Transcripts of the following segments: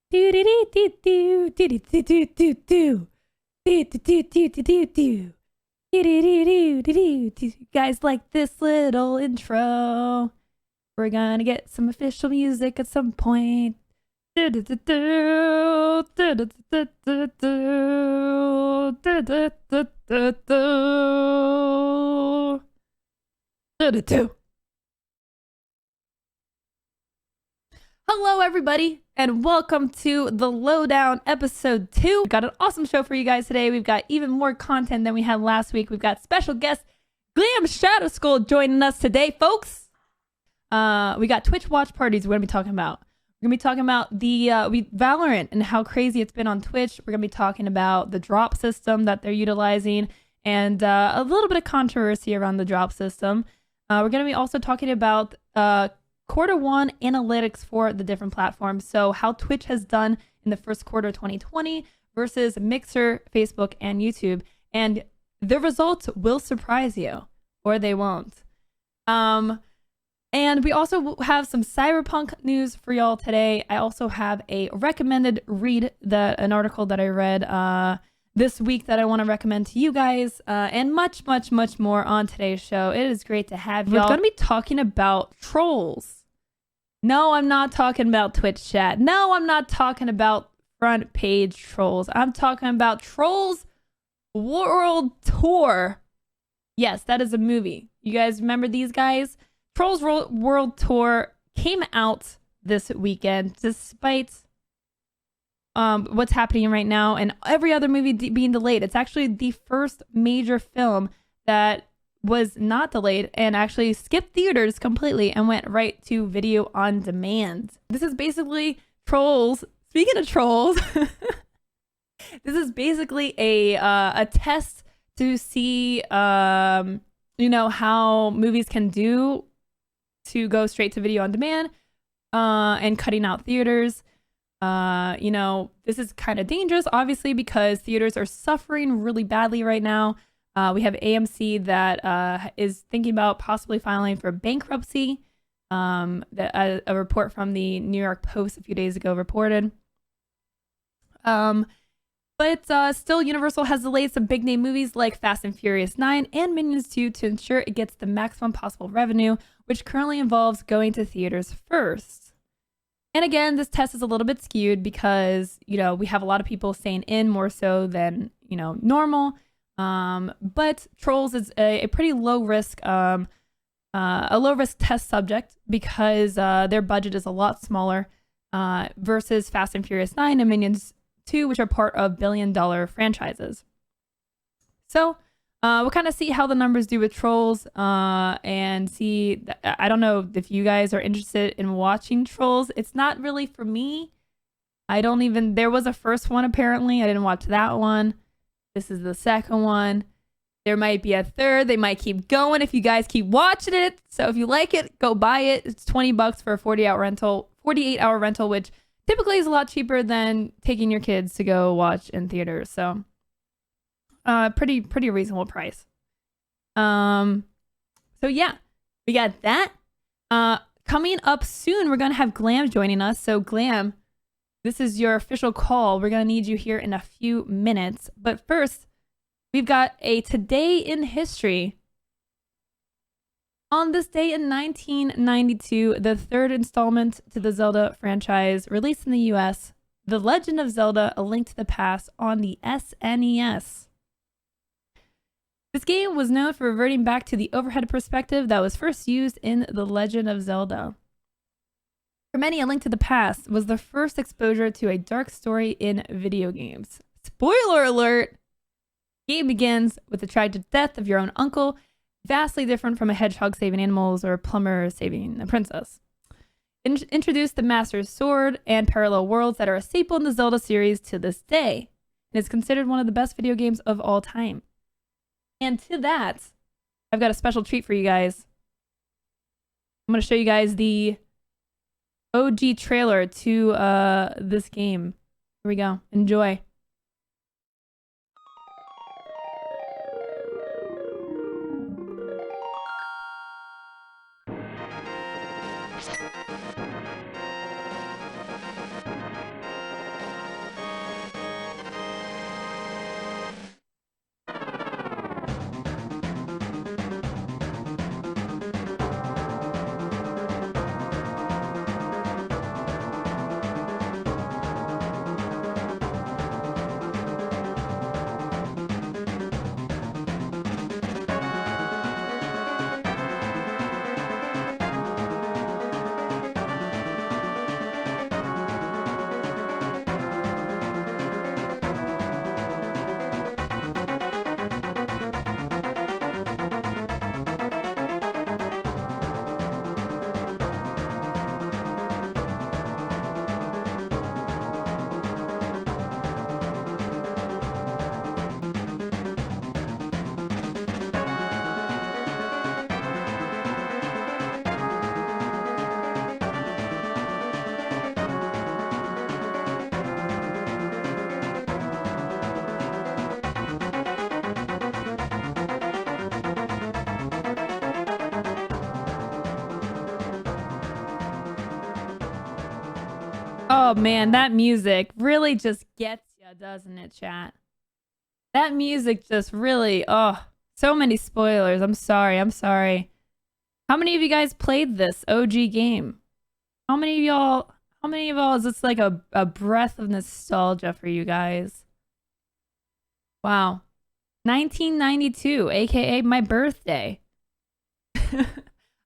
Do do do do do do do do do do do do do do do do. Guys, like this little intro. We're gonna get some official music at some point. Hello, everybody, and welcome to the Lowdown episode 2. We've got an awesome show for you guys today. We've got even more content than we had last week. We've got special guest GlamShatterskull joining us today, folks. We got Twitch watch parties we're going to be talking about. We're going to be talking about the Valorant and how crazy it's been on Twitch. We're going to be talking about the drop system that they're utilizing and a little bit of controversy around the drop system. We're going to be also talking about quarter one analytics for the different platforms. So how Twitch has done in the first quarter of 2020 versus Mixer, Facebook, and YouTube. And the results will surprise you, or they won't. And we also have some Cyberpunk news for y'all today. I also have a recommended read, an article that I read this week that I want to recommend to you guys, and much, much, much more on today's show. It is great to have y'all. We're going to be talking about trolls. No, I'm not talking about Twitch chat. No, I'm not talking about front page trolls. I'm talking about Trolls World Tour. Yes, that is a movie. You guys remember these guys? Trolls World Tour came out this weekend despite what's happening right now and every other movie being delayed. It's actually the first major film that was not delayed and actually skipped theaters completely and went right to video on demand. This is basically Trolls. Speaking of trolls, this is basically a test to see how movies can do to go straight to video on demand and cutting out theaters. This is kind of dangerous, obviously, because theaters are suffering really badly right now. We have AMC that is thinking about possibly filing for bankruptcy. A report from the New York Post a few days ago reported. But still, Universal has delayed some big name movies like Fast and Furious 9 and Minions 2 to ensure it gets the maximum possible revenue, which currently involves going to theaters first. And again, this test is a little bit skewed because, we have a lot of people staying in more so than, normal. But Trolls is a pretty low risk test subject because their budget is a lot smaller versus Fast and Furious 9 and Minions 2, which are part of billion-dollar franchises. So we'll kind of see how the numbers do with Trolls and see. I don't know if you guys are interested in watching Trolls. It's not really for me. There was a first one apparently. I didn't watch that one. This is the second one. There might be a third. They might keep going if you guys keep watching it. So if you like it, go buy it. It's $20 for a 48-hour rental, which typically is a lot cheaper than taking your kids to go watch in theaters. So pretty reasonable price. So yeah, we got that. Coming up soon, we're going to have Glam joining us. So Glam, this is your official call. We're going to need you here in a few minutes. But first, we've got a Today in History. On this day in 1992, the third installment to the Zelda franchise released in the US, The Legend of Zelda: A Link to the Past on the SNES. This game was known for reverting back to the overhead perspective that was first used in The Legend of Zelda. For many, A Link to the Past was the first exposure to a dark story in video games. Spoiler alert! The game begins with the tragic death of your own uncle, vastly different from a hedgehog saving animals or a plumber saving a princess. Introduced the Master's Sword and parallel worlds that are a staple in the Zelda series to this day, and is considered one of the best video games of all time. And to that, I've got a special treat for you guys. I'm going to show you guys the OG trailer to this game. Here we go. Enjoy. Oh man, that music really just gets you, doesn't it, chat? That music just really, oh, so many spoilers. I'm sorry. I'm sorry. How many of you guys played this OG game? How many of y'all is this like a breath of nostalgia for you guys? Wow. 1992, aka my birthday.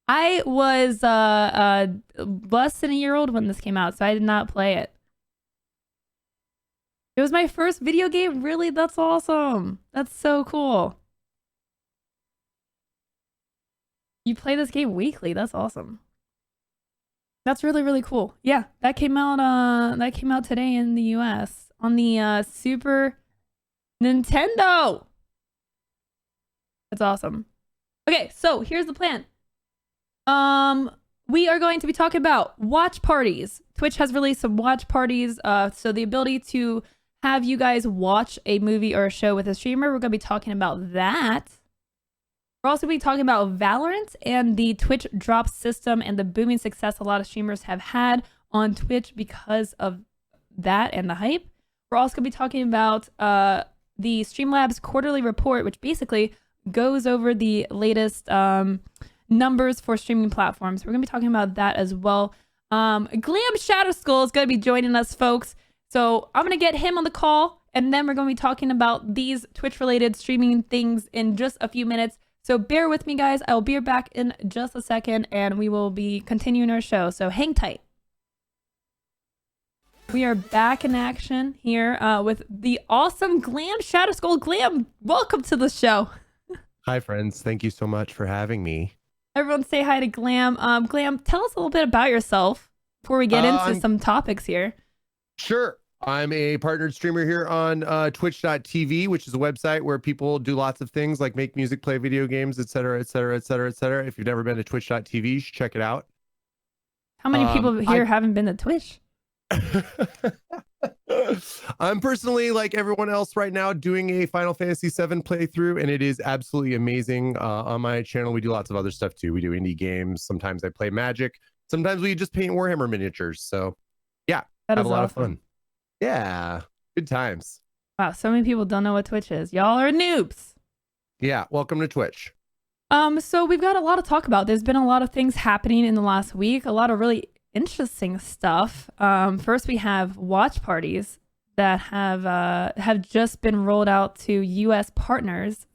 I was less than a year old when this came out, so I did not play it. It was my first video game. Really? That's awesome. That's so cool. You play this game weekly. That's awesome. That's really, really cool. Yeah, that came out today in the US on the Super Nintendo. That's awesome. Okay, so here's the plan. We are going to be talking about watch parties. Twitch has released some watch parties. So the ability to have you guys watch a movie or a show with a streamer. We're going to be talking about that. We're also going to be talking about Valorant and the Twitch drop system and the booming success a lot of streamers have had on Twitch because of that and the hype. We're also going to be talking about the Streamlabs quarterly report, which basically goes over the latest numbers for streaming platforms. We're going to be talking about that as well. GlamShatterskull is going to be joining us, folks. So I'm going to get him on the call, and then we're going to be talking about these Twitch-related streaming things in just a few minutes. So bear with me, guys. I will be back in just a second, and we will be continuing our show. So hang tight. We are back in action here with the awesome GlamShatterskull. Glam, welcome to the show. Hi, friends. Thank you so much for having me. Everyone say hi to Glam. Glam, tell us a little bit about yourself before we get into some topics here. Sure. I'm a partnered streamer here on twitch.tv, which is a website where people do lots of things like make music, play video games, etc., etc., etc., etc. If you've never been to twitch.tv, you should check it out. How many people here haven't been to Twitch? I'm personally, like everyone else right now, doing a Final Fantasy VII playthrough, and it is absolutely amazing. On my channel, we do lots of other stuff too. We do indie games. Sometimes I play Magic. Sometimes we just paint Warhammer miniatures. So yeah, have a lot of fun. Yeah, good times. Wow, so many people don't know what Twitch is. Y'all are noobs. Yeah, welcome to Twitch. So we've got a lot to talk about. There's been a lot of things happening in the last week. A lot of really interesting stuff. First, we have watch parties that have just been rolled out to U.S. partners.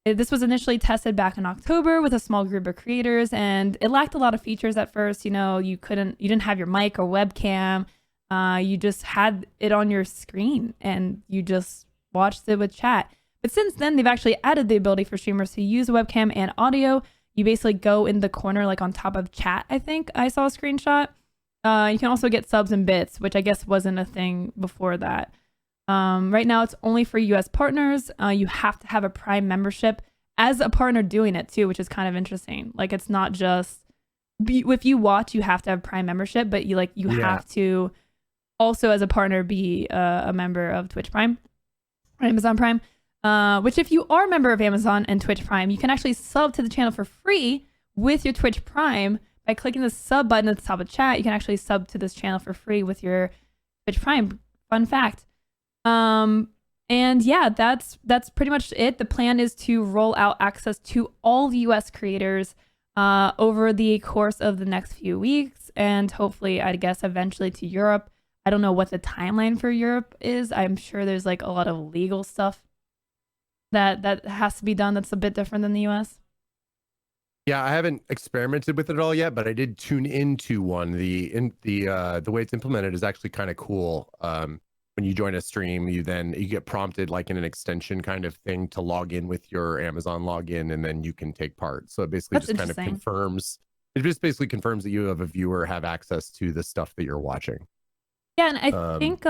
This was initially tested back in October with a small group of creators, and it lacked a lot of features at first. You know, you didn't have your mic or webcam. You just had it on your screen and you just watched it with chat. But since then, they've actually added the ability for streamers to use webcam and audio. You basically go in the corner, like on top of chat, I think I saw a screenshot. You can also get subs and bits, which I guess wasn't a thing before that. Right now, it's only for US partners. You have to have a Prime membership as a partner doing it too, which is kind of interesting. Like, it's not just, if you watch, you have to have Prime membership, but you have to also, as a partner, be a member of Twitch Prime or Amazon Prime. Which, if you are a member of Amazon and Twitch Prime, you can actually sub to the channel for free with your Twitch Prime by clicking the sub button at the top of chat. You can actually sub to this channel for free with your Twitch Prime. Fun fact. And yeah, that's pretty much it. The plan is to roll out access to all the US creators over the course of the next few weeks, and hopefully, I guess, eventually to Europe. I don't know what the timeline for Europe is. I'm sure there's like a lot of legal stuff that has to be done that's a bit different than the US. Yeah, I haven't experimented with it all yet, but I did tune into one. The way it's implemented is actually kind of cool. When you join a stream, you get prompted like in an extension kind of thing to log in with your Amazon login, and then you can take part. So it basically just kind of confirms. It just basically confirms that you have a viewer have access to the stuff that you're watching. Yeah, and I think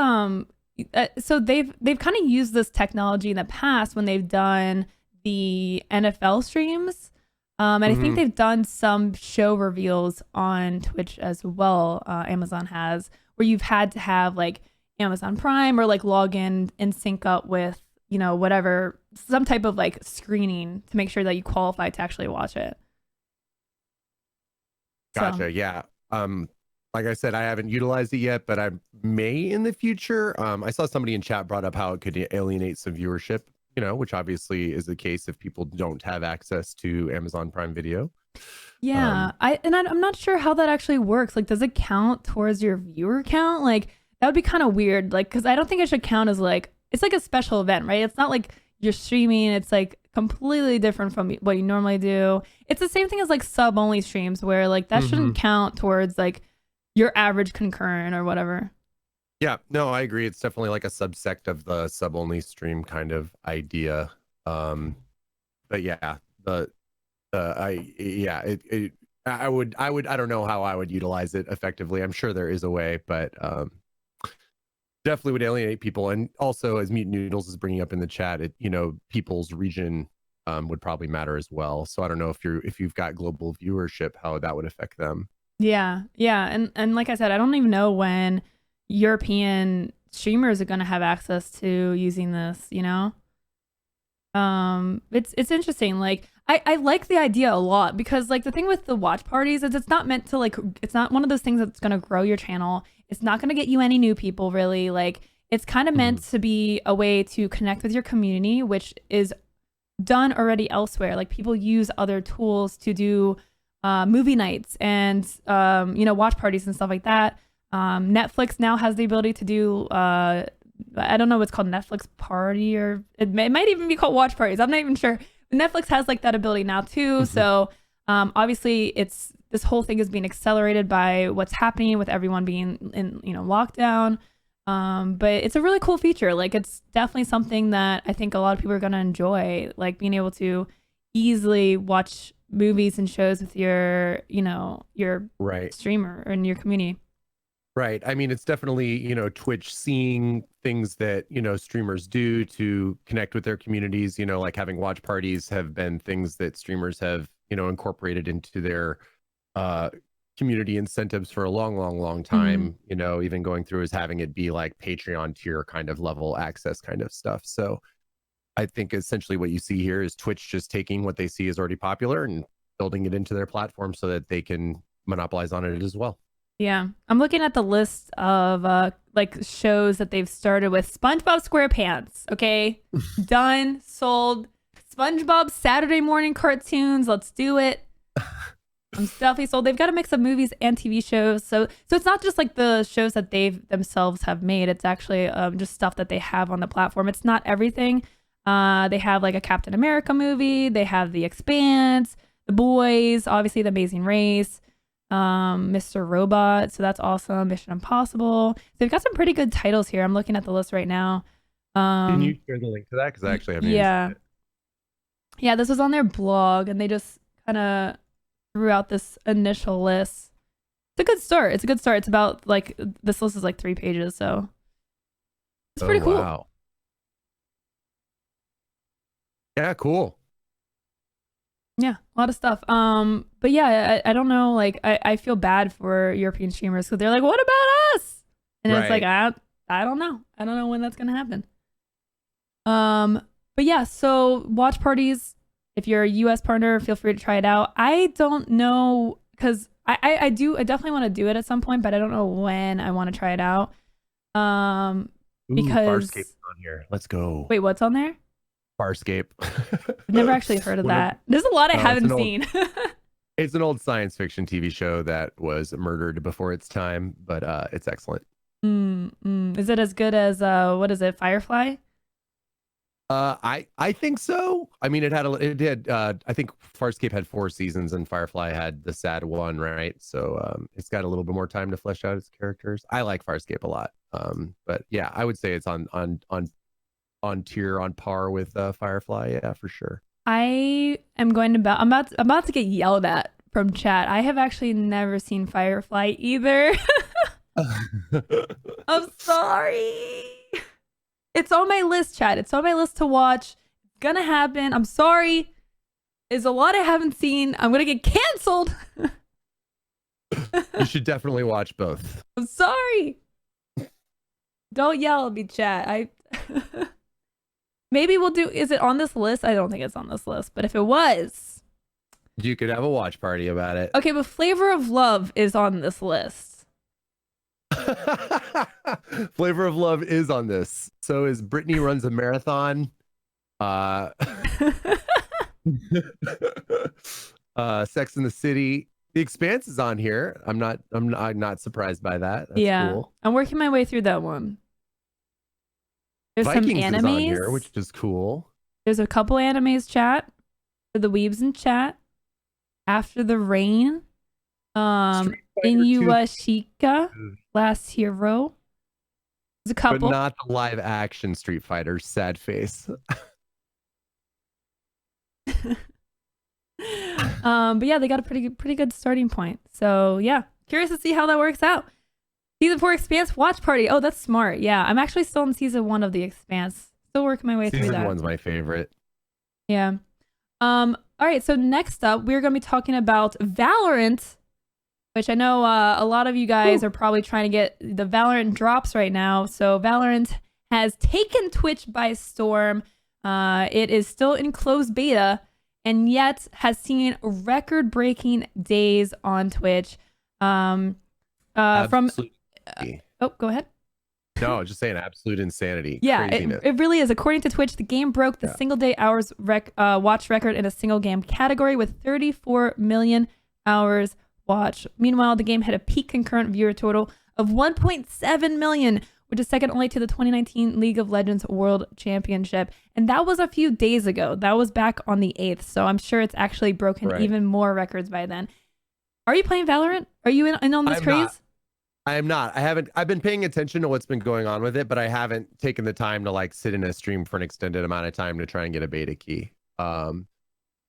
so they've kind of used this technology in the past when they've done the NFL streams. And I think they've done some show reveals on Twitch as well. Amazon has, where you've had to have like Amazon Prime or like log in and sync up with, you know, whatever, some type of like screening to make sure that you qualify to actually watch it. Gotcha. So. Yeah. like I said, I haven't utilized it yet, but I may in the future. I saw somebody in chat brought up how it could alienate some viewership, which obviously is the case if people don't have access to Amazon Prime Video. Yeah, I'm not sure how that actually works. Like, does it count towards your viewer count? Like, that would be kind of weird. Like, because I don't think it should count as like, it's like a special event, right? It's not like you're streaming. It's like completely different from what you normally do. It's the same thing as like sub only streams where like that shouldn't count towards like your average concurrent or whatever. Yeah, no, I agree. It's definitely like a subsect of the sub only stream kind of idea. But yeah, I don't know how I would utilize it effectively. I'm sure there is a way, but definitely would alienate people. And also, as Mutant Noodles is bringing up in the chat, people's region would probably matter as well. So I don't know if you've got global viewership, how that would affect them. Yeah, and like I said, I don't even know when European streamers are going to have access to using this. It's interesting. Like I like the idea a lot because like the thing with the watch parties is it's not meant to like, it's not one of those things that's going to grow your channel. It's not going to get you any new people really. Like it's kind of meant to be a way to connect with your community, which is done already elsewhere. Like people use other tools to do movie nights and watch parties and stuff like that. Netflix now has the ability to do I don't know what's called Netflix party, or it might even be called watch parties. I'm not even sure. Netflix has like that ability now too. So obviously this whole thing is being accelerated by what's happening with everyone being in lockdown. But it's a really cool feature. Like it's definitely something that I think a lot of people are going to enjoy, like being able to easily watch movies and shows with your streamer and your community. Right. I mean, it's definitely, Twitch seeing things that, streamers do to connect with their communities, like having watch parties have been things that streamers have, incorporated into their community incentives for a long time, even going through as having it be like Patreon tier kind of level access kind of stuff. So I think essentially what you see here is Twitch just taking what they see is already popular and building it into their platform so that they can monopolize on it as well. Yeah, I'm looking at the list of like shows that they've started with. SpongeBob SquarePants, okay, done, sold. SpongeBob Saturday morning cartoons, let's do it. I'm definitely sold. They've got a mix of movies and TV shows, so it's not just like the shows that they themselves have made. It's actually just stuff that they have on the platform. It's not everything. They have like a Captain America movie. They have The Expanse, The Boys, obviously The Amazing Race. Mr. Robot, so that's awesome. Mission Impossible. So they've got some pretty good titles here. I'm looking at the list right now. Can you share the link to that? Because I actually haven't used it. Yeah, this was on their blog, and they just kind of threw out this initial list. It's a good start. It's about like this list is like 3 pages, so it's pretty cool. Wow. Yeah, cool. Yeah, a lot of stuff. But yeah, I don't know. Like, I feel bad for European streamers because they're like, "What about us?" And it's like, I don't know. I don't know when that's gonna happen. But yeah, so watch parties. If you're a US partner, feel free to try it out. I don't know because I definitely want to do it at some point, but I don't know when I want to try it out. Because Farscape's on here. Let's go. Wait, what's on there? Farscape. I've never actually heard of that. There's a lot I haven't seen. It's an old science fiction TV show that was murdered before its time, but it's excellent. Is it as good as what is it, Firefly? I think so. I mean, it did. I think Farscape had 4 seasons and Firefly had the sad one, right? So it's got a little bit more time to flesh out its characters. I like Farscape a lot. But yeah, I would say it's on par with Firefly. Yeah, for sure. I am going to I'm about to get yelled at from chat. I have actually never seen Firefly either. I'm sorry. It's on my list, chat. It's on my list to watch. It's gonna happen. I'm sorry. There's a lot I haven't seen. I'm gonna get canceled. You should definitely watch both. I'm sorry. Don't yell at me, chat. Maybe we'll do. Is it on this list? I don't think it's on this list. But if it was, you could have a watch party about it. Okay, but Flavor of Love is on this list. Flavor of Love is on this. So is Brittany Runs a Marathon. Uh, Sex in the City. The Expanse is on here. I'm not surprised by that. That's Yeah, cool. I'm working my way through that one. There's Vikings some is on here, animes. which is cool. There's a couple animes chat for the weebs in chat. After the Rain. Inuyashika, Last Hero. There's a couple. But not the live action Street Fighter. Sad face. But yeah, they got a pretty good starting point. So yeah, curious to see how that works out. Season 4 Expanse watch party. Oh, that's smart. Yeah, I'm actually still in season 1 of the Expanse. Still working my way through that. Season 1's my favorite. Yeah. All right. So next up, we're gonna be talking about Valorant, which I know a lot of you guys are probably trying to get the Valorant drops right now. So Valorant has taken Twitch by storm. It is still in closed beta, and yet has seen record-breaking days on Twitch. Oh, go ahead. No, just saying absolute insanity. Yeah, it really is. According to Twitch, the game broke the single-day hours watch record in a single game category with 34 million hours watched. Meanwhile, the game had a peak concurrent viewer total of 1.7 million, which is second only to the 2019 League of Legends World Championship. And that was a few days ago. That was back on the 8th. So I'm sure it's actually broken even more records by then. Are you playing Valorant? Are you in on this craze? I am not. I've been paying attention to what's been going on with it, but I haven't taken the time to like sit in a stream for an extended amount of time to try and get a beta key.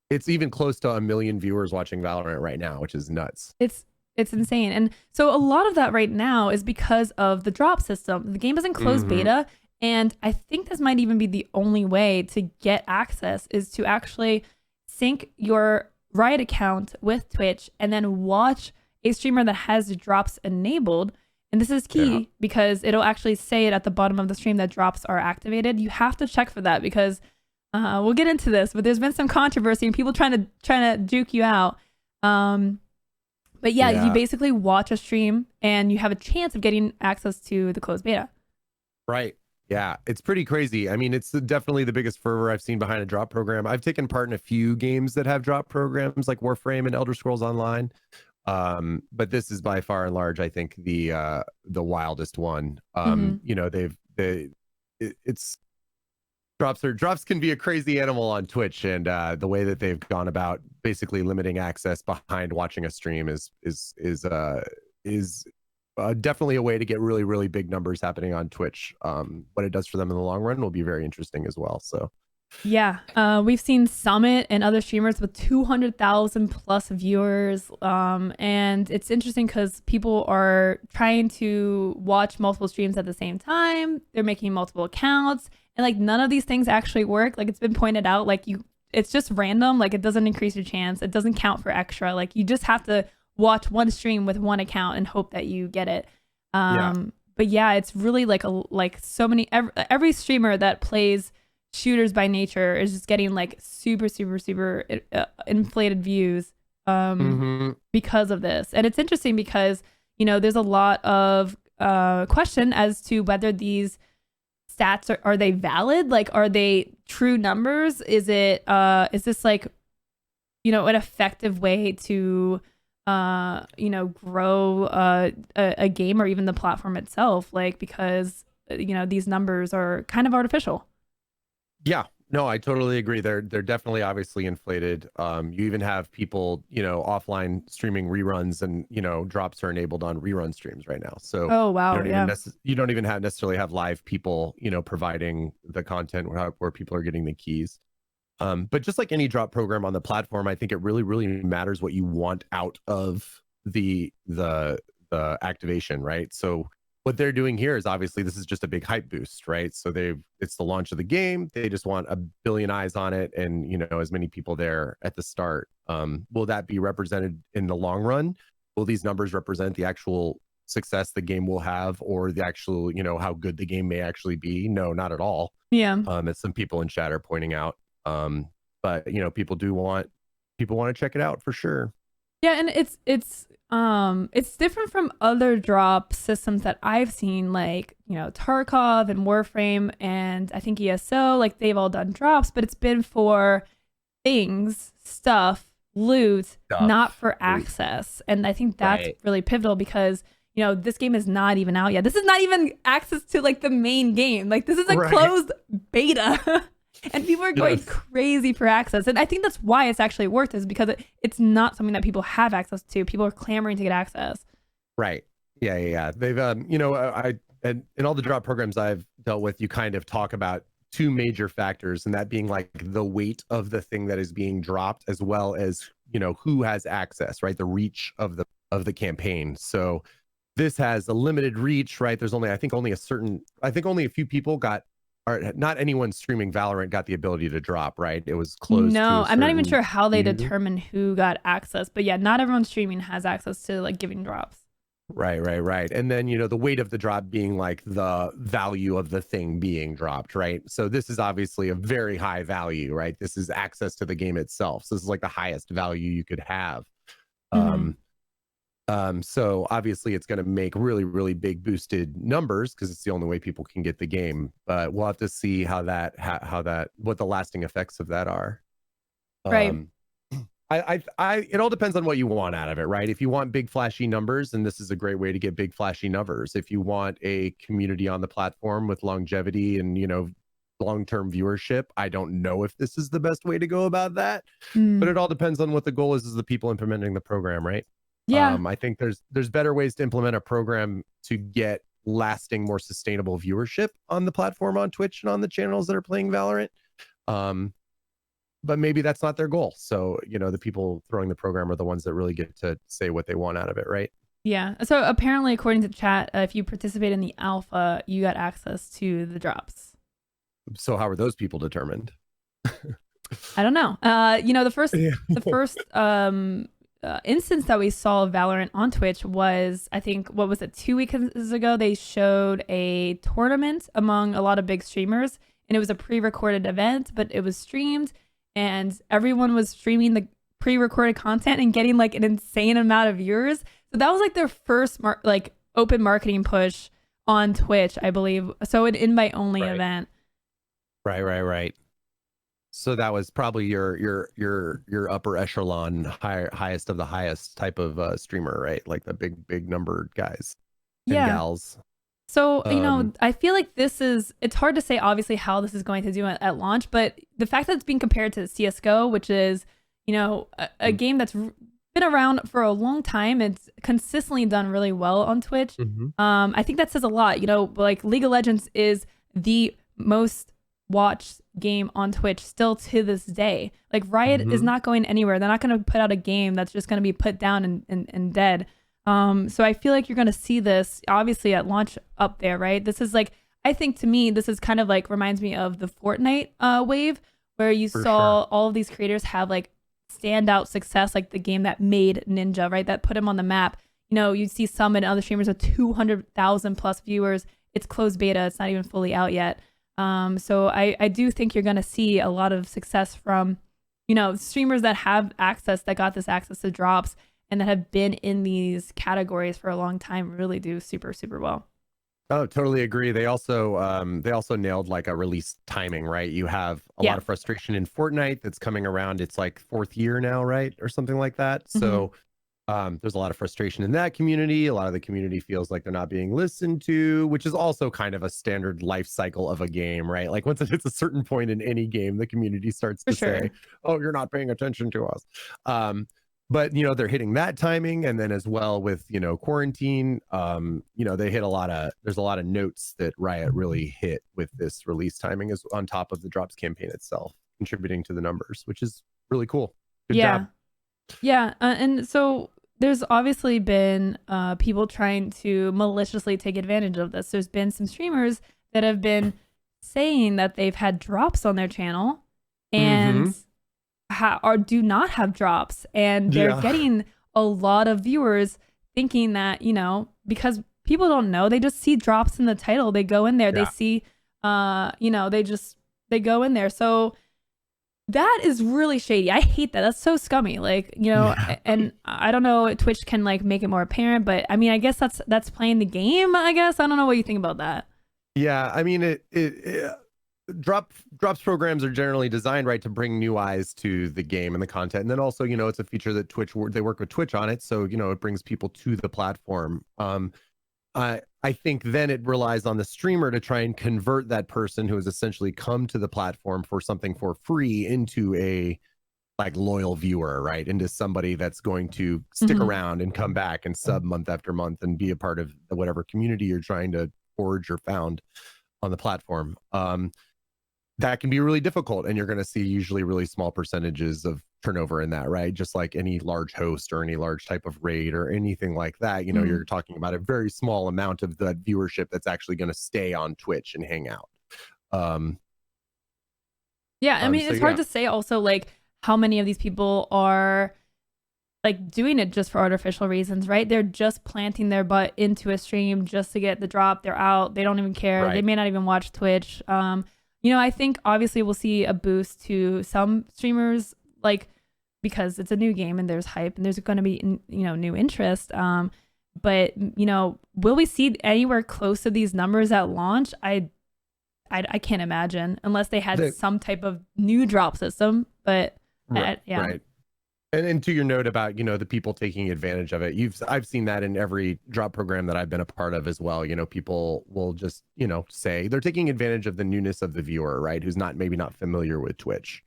It's even close to 1 million viewers watching Valorant right now, which is nuts. It's insane. And so a lot of that right now is because of the drop system. The game is in closed beta, and I think this might even be the only way to get access is to actually sync your Riot account with Twitch and then watch a streamer that has drops enabled. And this is key because it'll actually say it at the bottom of the stream that drops are activated. You have to check for that because we'll get into this, but there's been some controversy and people trying to juke you out. But yeah, you basically watch a stream and you have a chance of getting access to the closed beta. Right. Yeah, it's pretty crazy. I mean, it's definitely the biggest fervor I've seen behind a drop program. I've taken part in a few games that have drop programs like Warframe and Elder Scrolls Online. But this is by far and large, I think, the wildest one. You know, drops can be a crazy animal on Twitch, and the way that they've gone about basically limiting access behind watching a stream is definitely a way to get really, really big numbers happening on Twitch. What it does for them in the long run will be very interesting as well. So yeah, we've seen Summit and other streamers with 200,000 plus viewers, and it's interesting because people are trying to watch multiple streams at the same time. They're making multiple accounts, and like none of these things actually work. Like it's been pointed out, like it's just random. Like it doesn't increase your chance. It doesn't count for extra. Like you just have to watch one stream with one account and hope that you get it. But yeah, it's really like so many every streamer that plays shooters by nature is just getting like super inflated views because of this. And it's interesting because, you know, there's a lot of question as to whether these stats are they valid? Like, are they true numbers? Is this like, you know, an effective way to you know, grow a game or even the platform itself? Like, because, you know, these numbers are kind of artificial. Yeah, no, I totally agree. They're definitely obviously inflated. You even have people, you know, offline streaming reruns, and you know, drops are enabled on rerun streams right now. So oh wow, you don't even necessarily have live people, you know, providing the content where people are getting the keys. But just like any drop program on the platform, I think it really, really matters what you want out of the activation, right? So what they're doing here is obviously this is just a big hype boost, right? So it's the launch of the game. They just want 1 billion eyes on it, and you know, as many people there at the start. Will that be represented in the long run? Will these numbers represent the actual success the game will have, or the actual, you know, how good the game may actually be? No, not at all. Yeah. As some people in chat are pointing out. But you know, people want to check it out for sure. Yeah, and it's different from other drop systems that I've seen, like, Tarkov and Warframe and I think ESO, like they've all done drops, but it's been for things, stuff, loot, not Stuff. for access. And I think that's Right. really pivotal because, this game is not even out yet. This is not even access to like the main game. Like this is a Right. closed beta. And people are going Yes. crazy for access. And I think that's why it's actually worth this because it's not something that people have access to. People are clamoring to get access. Right. Yeah, yeah, yeah. They've and in all the drop programs I've dealt with, you kind of talk about two major factors, and that being like the weight of the thing that is being dropped, as well as who has access, right? The reach of the campaign. So this has a limited reach, right? There's only, I think only a few people got, or not anyone streaming Valorant got the ability to drop, right? It was closed to No, a I'm not even certain sure how they few. determine who got access. But yeah, not everyone streaming has access to like giving drops. Right, right, right. And then, the weight of the drop being like the value of the thing being dropped, right? So this is obviously a very high value, right? This is access to the game itself. So this is like the highest value you could have. Mm-hmm. Um, so obviously it's going to make really, really big boosted numbers because it's the only way people can get the game. But we'll have to see what the lasting effects of that are. Right. Um, it all depends on what you want out of it, right? If you want big flashy numbers, then this is a great way to get big flashy numbers. If you want a community on the platform with longevity and long-term viewership, I don't know if this is the best way to go about that, but Mm. it all depends on what the goal is the people implementing the program, right? Yeah. I think there's better ways to implement a program to get lasting, more sustainable viewership on the platform, on Twitch and on the channels that are playing Valorant. Um, but maybe that's not their goal. So, the people throwing the program are the ones that really get to say what they want out of it, right? Yeah. So apparently, according to chat, if you participate in the alpha, you got access to the drops. So how are those people determined? I don't know. The first Yeah. the first instance that we saw of Valorant on Twitch was, I think, what was it, 2 weeks ago? They showed a tournament among a lot of big streamers, and it was a pre-recorded event, but it was streamed, and everyone was streaming the pre-recorded content and getting like an insane amount of viewers. So that was like their first open marketing push on Twitch, I believe. So an invite only Right. event. Right. So that was probably your upper echelon, highest of the highest type of streamer, right? Like the big numbered guys and Yeah. gals. So, Um, I feel like it's hard to say obviously how this is going to do at launch, but the fact that it's being compared to CSGO, which is, a game that's been around for a long time, it's consistently done really well on Twitch. mhm. I think that says a lot. Like League of Legends is the most watched game on Twitch still to this day. Like Riot is Mhm. not going anywhere. They're not going to put out a game that's just going to be put down and dead. So I feel like you're going to see this obviously at launch up there, right? This is like, I think to me, this is kind of like reminds me of the Fortnite wave where you For saw sure. all of these creators have like standout success, like the game that made Ninja, right? That put him on the map. You see some and other streamers with 200,000 plus viewers. It's closed beta. It's not even fully out yet. So I do think you're going to see a lot of success from, streamers that have access, that got this access to drops and that have been in these categories for a long time really do super, super well. Oh, totally agree. They also nailed like a release timing, right? You have a lot Yeah. of frustration in Fortnite that's coming around. It's like fourth year now, right? Or something like that. Mm-hmm. So there's a lot of frustration in that community. A lot of the community feels like they're not being listened to, which is also kind of a standard life cycle of a game, right? Like once it hits a certain point in any game, the community starts For to say, sure. "Oh, you're not paying attention to us." But they're hitting that timing, and then as well with quarantine, they hit there's a lot of notes that Riot really hit with this release timing, is on top of the drops campaign itself, contributing to the numbers, which is really cool. Good Yeah. job. Yeah. And so there's obviously been people trying to maliciously take advantage of this. There's been some streamers that have been saying that they've had drops on their channel and Mm-hmm. or do not have drops, and they're Yeah. getting a lot of viewers thinking that because people don't know, they just see drops in the title, they go in there, they Yeah. see they go in there. So That is really shady. I hate that. That's so scummy. Like, and I don't know, Twitch can like make it more apparent, but I mean, I guess that's playing the game, I guess. I don't know what you think about that. Yeah, I mean, it drops programs are generally designed right to bring new eyes to the game and the content, and then also, it's a feature that they work with Twitch on it, so it brings people to the platform. I think then it relies on the streamer to try and convert that person who has essentially come to the platform for something for free into a like loyal viewer, right? Into somebody that's going to stick around and come back and sub month after month and be a part of whatever community you're trying to forge or found on the platform. That can be really difficult, and you're going to see usually really small percentages of turnover in that, right? Just like any large host or any large type of raid or anything like that, you're talking about a very small amount of the viewership that's actually going to stay on Twitch and hang out. Yeah, I mean, it's hard to say also like how many of these people are like doing it just for artificial reasons, right? They're just planting their butt into a stream just to get the drop. They're out. They don't even care. Right. They may not even watch Twitch. I think obviously we'll see a boost to some streamers, like because it's a new game and there's hype and there's going to be new interest. But will we see anywhere close to these numbers at launch? I can't imagine unless they had some type of new drop system. But right. And to your note about the people taking advantage of it, I've seen that in every drop program that I've been a part of as well. People will just say they're taking advantage of the newness of the viewer, right? Who's maybe not familiar with Twitch,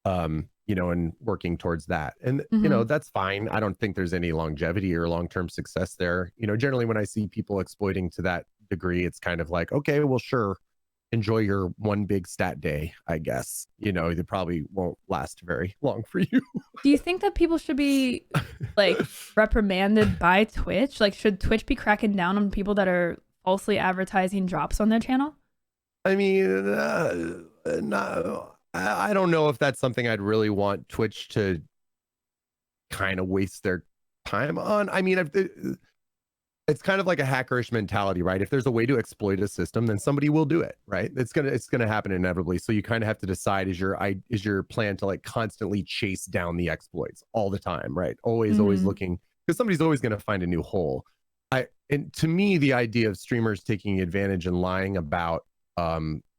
and working towards that. And that's fine. I don't think there's any longevity or long-term success there. Generally when I see people exploiting to that degree, it's kind of like, okay, well, sure, enjoy your one big stat day, I guess. It probably won't last very long for you. Do you think that people should be like reprimanded by Twitch? Like, should Twitch be cracking down on people that are falsely advertising drops on their channel? I mean, no, I don't know if that's something I'd really want Twitch to kind of waste their time on. I mean, it's kind of like a hackerish mentality, right? If there's a way to exploit a system, then somebody will do it, right? It's gonna happen inevitably. So you kind of have to decide, is your plan to like constantly chase down the exploits all the time, right? Always looking, because somebody's always gonna find a new hole. And to me, the idea of streamers taking advantage and lying about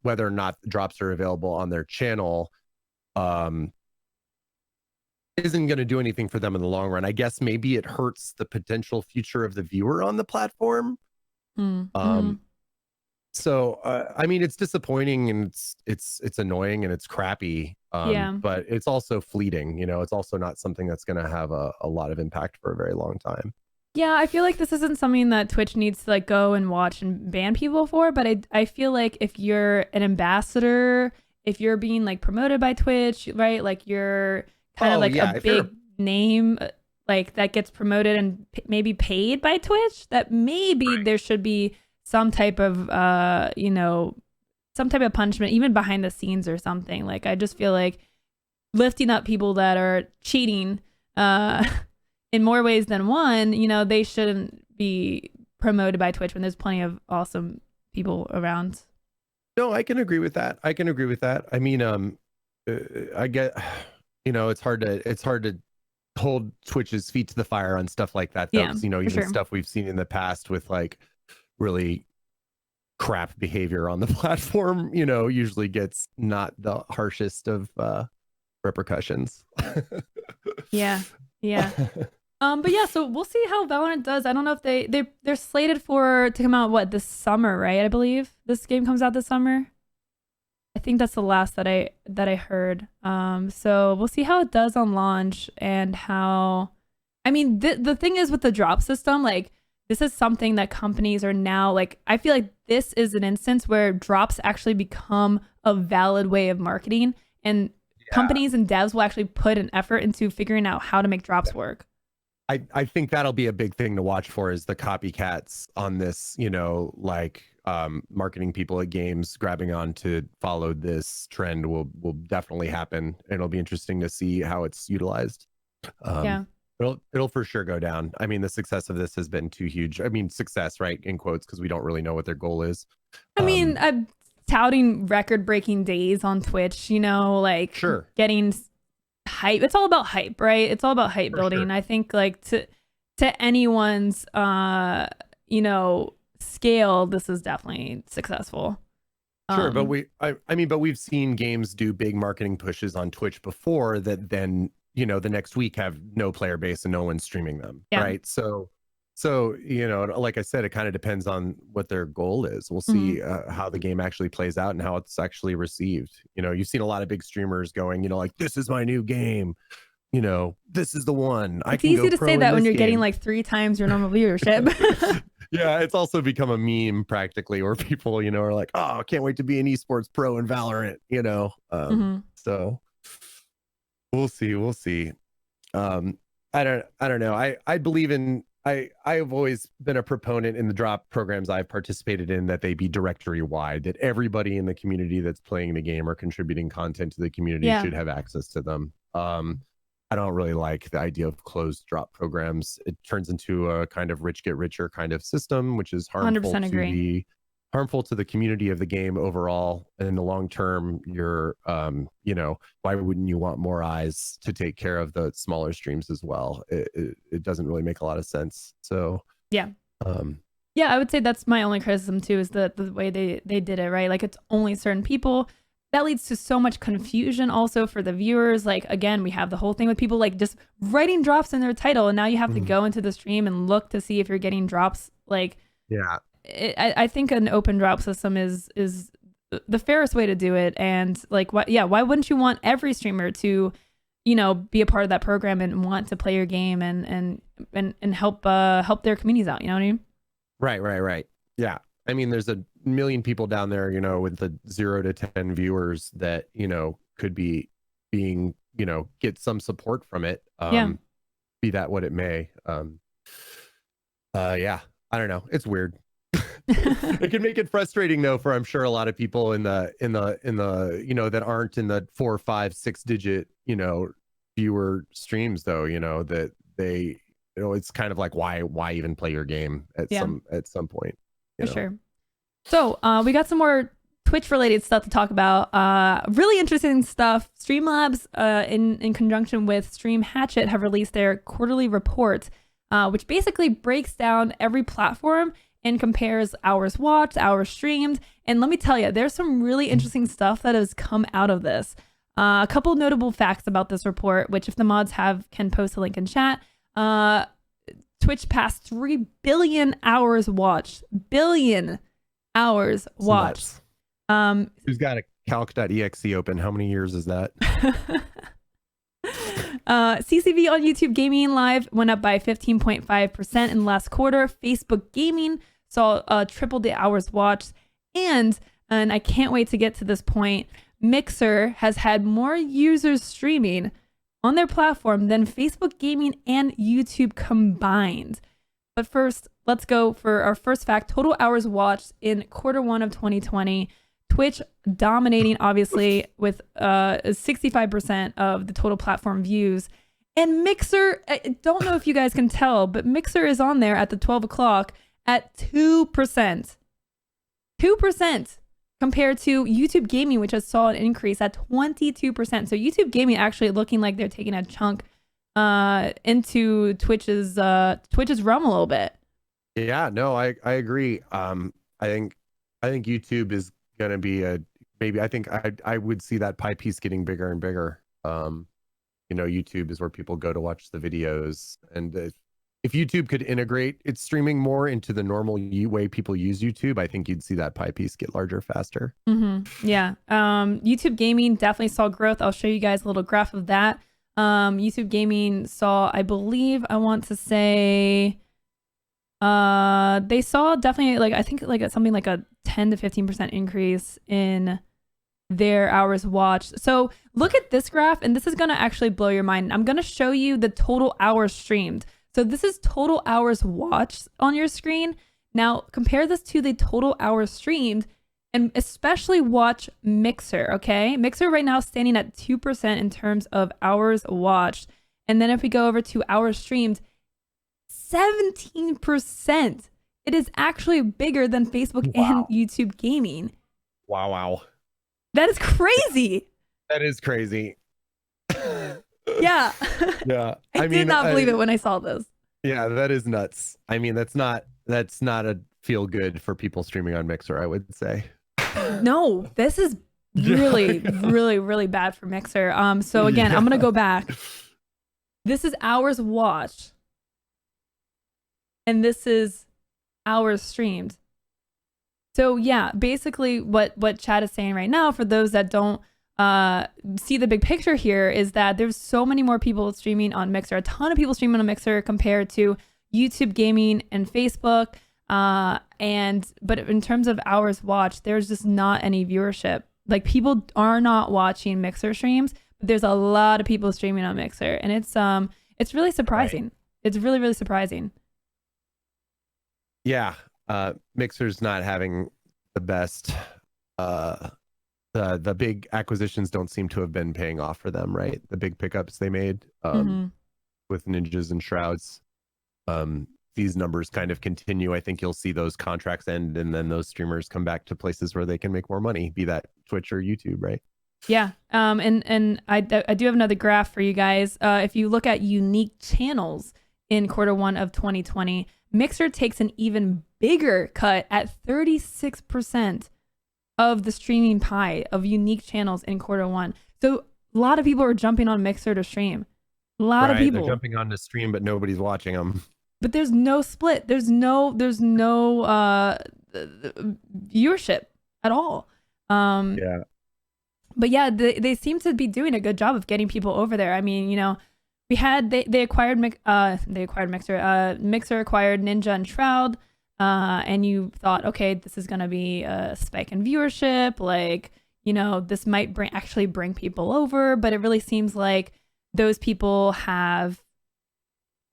whether or not drops are available on their channel isn't going to do anything for them in the long run. I guess maybe it hurts the potential future of the viewer on the platform. So I mean, it's disappointing and it's annoying and it's crappy. But it's also fleeting. It's also not something that's going to have a lot of impact for a very long time. Yeah, I feel like this isn't something that Twitch needs to like go and watch and ban people for, but I feel like if you're an ambassador, if you're being like promoted by Twitch, right? Like you're kind of like a big name like that gets promoted and maybe paid by Twitch, that maybe there should be some type of some type of punishment even behind the scenes or something. Like I just feel like lifting up people that are cheating in more ways than one, they shouldn't be promoted by Twitch when there's plenty of awesome people around. No, I can agree with that. I mean, I get, it's hard to hold Twitch's feet to the fire on stuff like that. Yeah, even stuff we've seen in the past with like really crap behavior on the platform, usually gets not the harshest of repercussions. Yeah. But yeah, so we'll see how Valorant does. I don't know if they're slated to come out this summer, right? I believe this game comes out this summer. I think that's the last that I heard. So we'll see how it does on launch and how. I mean, the thing is with the drop system, like this is something that companies are now like. I feel like this is an instance where drops actually become a valid way of marketing, and companies and devs will actually put an effort into figuring out how to make drops work. I think that'll be a big thing to watch for, is the copycats on this, marketing people at games grabbing on to follow this trend will definitely happen. And it'll be interesting to see how it's utilized. It'll for sure go down. I mean, the success of this has been too huge. I mean, success, right? In quotes, because we don't really know what their goal is. I mean, touting record-breaking days on Twitch, you know, like Sure. getting hype. It's all about hype, right? It's all about hype building. Sure. I think like to anyone's you know, scale, this is definitely successful. Sure, but but we've seen games do big marketing pushes on Twitch before that then, you know, the next week have no player base and no one's streaming them, right? So, you know, like I said, it kind of depends on what their goal is. We'll see how the game actually plays out and how it's actually received. You know, you've seen a lot of big streamers going, you know, like, this is my new game. You know, this is the one. It's easy to say that when you're getting like 3 times your normal viewership. Yeah, it's also become a meme practically, where people, you know, are like, oh, I can't wait to be an esports pro in Valorant, you know. So we'll see. I don't know. I believe in I've always been a proponent in the drop programs I've participated in that they be directory wide, that everybody in the community that's playing the game or contributing content to the community should have access to them. I don't really like the idea of closed drop programs. It turns into a kind of rich get richer kind of system, which is harmful to the community of the game overall. And in the long term, you're, you know, why wouldn't you want more eyes to take care of the smaller streams as well? It doesn't really make a lot of sense. So yeah, I would say that's my only criticism too, is the way they did it, right? Like, it's only certain people. That leads to so much confusion also for the viewers. Like, again, we have the whole thing with people like just writing drops in their title, and now you have to go into the stream and look to see if you're getting drops. Like, yeah, I think an open drop system is the fairest way to do it. And like, why wouldn't you want every streamer to, you know, be a part of that program and want to play your game and help their communities out? You know what I mean? Right. Yeah. I mean, there's a million people down there, you know, with the 0 to 10 viewers that, you know, could be being, you know, get some support from it. Be that what it may. Yeah, I don't know. It's weird. It can make it frustrating though, for I'm sure a lot of people in the you know, that aren't in the 4, 5, 6 digit, you know, viewer streams though, you know, that they, you know, it's kind of like, why even play your game at some point. For sure. So we got some more Twitch related stuff to talk about. Really interesting stuff. Streamlabs in conjunction with Stream Hatchet have released their quarterly report, which basically breaks down every platform and compares hours watched, hours streamed. And let me tell you, there's some really interesting stuff that has come out of this. A couple notable facts about this report, which if the mods can post a link in chat. Twitch passed 3 billion hours watched. Billion hours watched. Who's got a calc.exe open? How many years is that? CCV on YouTube Gaming Live went up by 15.5% in the last quarter. Facebook Gaming saw triple the hours watched. And I can't wait to get to this point, Mixer has had more users streaming on their platform than Facebook Gaming and YouTube combined. But first, let's go for our first fact. Total hours watched in Q1 of 2020. Twitch dominating, obviously, with 65% of the total platform views. And Mixer, I don't know if you guys can tell, but Mixer is on there at the 12 o'clock at 2%. 2%. Compared to YouTube Gaming, which has saw an increase at 22%. So YouTube Gaming actually looking like they're taking a chunk into Twitch's realm a little bit. Yeah, no, I agree. I think YouTube is gonna be I think I would see that pie piece getting bigger and bigger. You know, YouTube is where people go to watch the videos, and if YouTube could integrate its streaming more into the normal way people use YouTube, I think you'd see that pie piece get larger faster. Yeah. YouTube Gaming definitely saw growth. I'll show you guys a little graph of that. YouTube Gaming saw, I believe, I want to say, they saw definitely I think something like a 10 to 15% increase in their hours watched. So look at this graph, and this is going to actually blow your mind. I'm going to show you the total hours streamed. So this is total hours watched on your screen. Now compare this to the total hours streamed, and especially watch Mixer, okay? Mixer right now standing at 2% in terms of hours watched. And then if we go over to hours streamed, 17%. It is actually bigger than Facebook and YouTube Gaming. Wow. That is crazy. That is crazy. Yeah. Yeah. I did not believe it when I saw this. Yeah, that is nuts. I mean, that's not a feel good for people streaming on Mixer, I would say. No, this is really, really, really bad for Mixer. So again, I'm gonna go back. This is hours watched, and this is hours streamed. So yeah, basically what chat is saying right now, for those that don't see the big picture here, is that there's so many more people streaming on Mixer, a ton of people streaming on Mixer compared to YouTube gaming and Facebook. But in terms of hours watched, there's just not any viewership. Like, people are not watching Mixer streams, but there's a lot of people streaming on Mixer, and it's really surprising. Right. It's really, really surprising. Yeah. Mixer's not having the best. The big acquisitions don't seem to have been paying off for them, right? The big pickups they made with Ninjas and Shrouds. These numbers kind of continue. I think you'll see those contracts end, and then those streamers come back to places where they can make more money, be that Twitch or YouTube, right? Yeah. And I do have another graph for you guys. If you look at unique channels in Q1 of 2020, Mixer takes an even bigger cut at 36% of the streaming pie of unique channels in Q1. So a lot of people are jumping on Mixer to stream. A lot of people. They're jumping on to stream, but nobody's watching them. But there's no split. There's no viewership at all. Yeah. But yeah, they seem to be doing a good job of getting people over there. I mean, they acquired Mixer. Mixer acquired Ninja and Shroud. And you thought, okay, this is gonna be a spike in viewership. Like, this might actually bring people over. But it really seems like those people have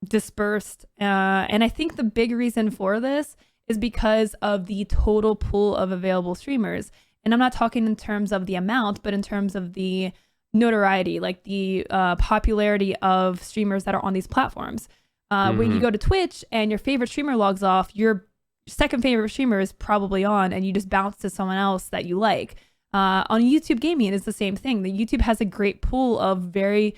dispersed. And I think the big reason for this is because of the total pool of available streamers. And I'm not talking in terms of the amount, but in terms of the notoriety, like the popularity of streamers that are on these platforms. When you go to Twitch and your favorite streamer logs off, your second favorite streamer is probably on, and you just bounce to someone else that you like. On YouTube gaming, it's the same thing. The YouTube has a great pool of very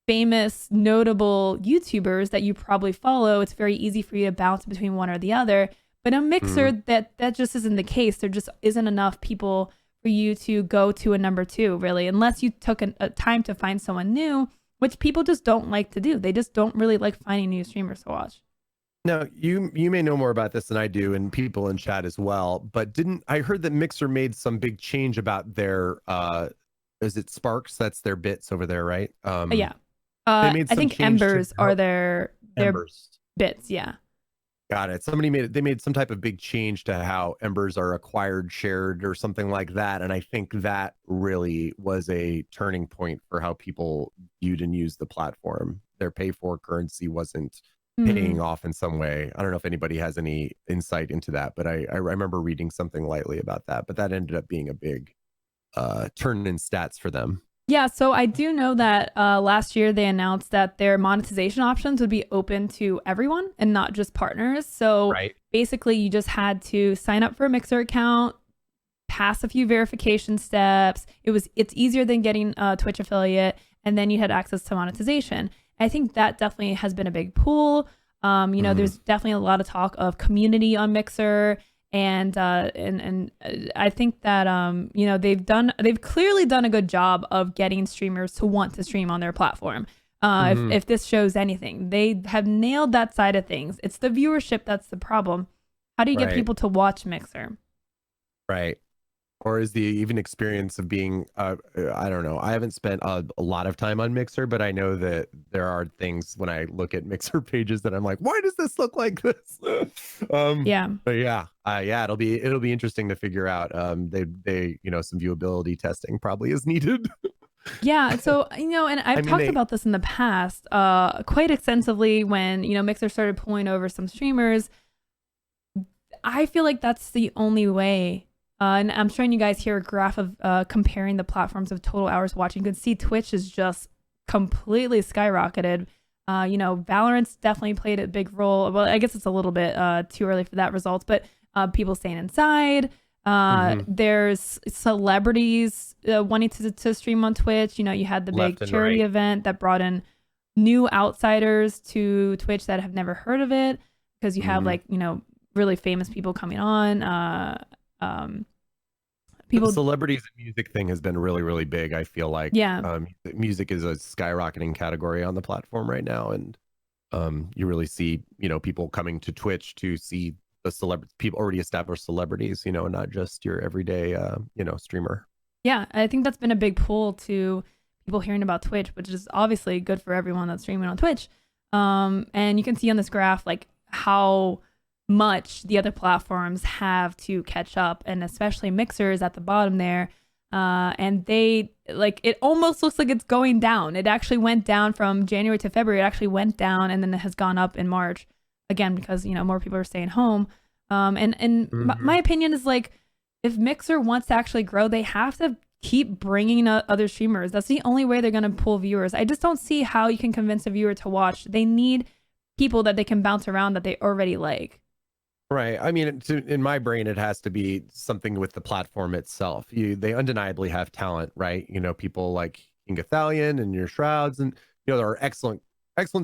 famous, notable YouTubers that you probably follow. It's very easy for you to bounce between one or the other. But on Mixer, that just isn't the case. There just isn't enough people for you to go to a number two, really, unless you took a time to find someone new, which people just don't like to do. They just don't really like finding new streamers to watch. Now, you may know more about this than I do, and people in chat as well, but I heard that Mixer made some big change about their, is it Sparks? That's their bits over there, right? Yeah. I think Embers are their bits, yeah. Got it. They made some type of big change to how Embers are acquired, shared, or something like that. And I think that really was a turning point for how people viewed and used the platform. Their pay for currency wasn't paying off in some way. I don't know if anybody has any insight into that, but I remember reading something lightly about that. But that ended up being a big turn in stats for them. Yeah, so I do know that last year they announced that their monetization options would be open to everyone and not just partners. So basically, you just had to sign up for a Mixer account, pass a few verification steps. It's easier than getting a Twitch affiliate, and then you had access to monetization. I think that definitely has been a big pull. There's definitely a lot of talk of community on Mixer. And I think that they've clearly done a good job of getting streamers to want to stream on their platform. If this shows anything, they have nailed that side of things. It's the viewership that's the problem. How do you get people to watch Mixer? Right. Or is the even experience of being, I don't know. I haven't spent a lot of time on Mixer, but I know that there are things when I look at Mixer pages that I'm like, why does this look like this? Yeah. But it'll be interesting to figure out. They some viewability testing probably is needed. Yeah. So, and I've talked about this in the past quite extensively when, Mixer started pulling over some streamers. I feel like that's the only way. And I'm showing you guys here a graph of comparing the platforms of total hours watching. You can see Twitch is just completely skyrocketed. Valorant's definitely played a big role. Well, I guess it's a little bit too early for that results, but people staying inside, There's celebrities wanting to stream on Twitch. You know, you had the big charity event that brought in new outsiders to Twitch that have never heard of it, because you have like, you know, really famous people coming on. The celebrities and music thing has been really, really big. I feel like music is a skyrocketing category on the platform right now, and you really see, you know, people coming to Twitch to see the celebrities, people already established celebrities, you know, not just your everyday, you know, streamer. Yeah, I think that's been a big pull to people hearing about Twitch, which is obviously good for everyone that's streaming on Twitch. And you can see on this graph like how much the other platforms have to catch up, and especially Mixer is at the bottom there. And they like, it almost looks like it's going down. It actually went down from January to February. It actually went down, and then it has gone up in March again because, you know, more people are staying home. My opinion is like, if Mixer wants to actually grow, they have to keep bringing other streamers. That's the only way they're going to pull viewers. I just don't see how you can convince a viewer to watch. They need people that they can bounce around that they already like. Right. I mean, in my brain, it has to be something with the platform itself. They undeniably have talent, right? You know, people like King Gathalion and your Shrouds, and, you know, there are excellent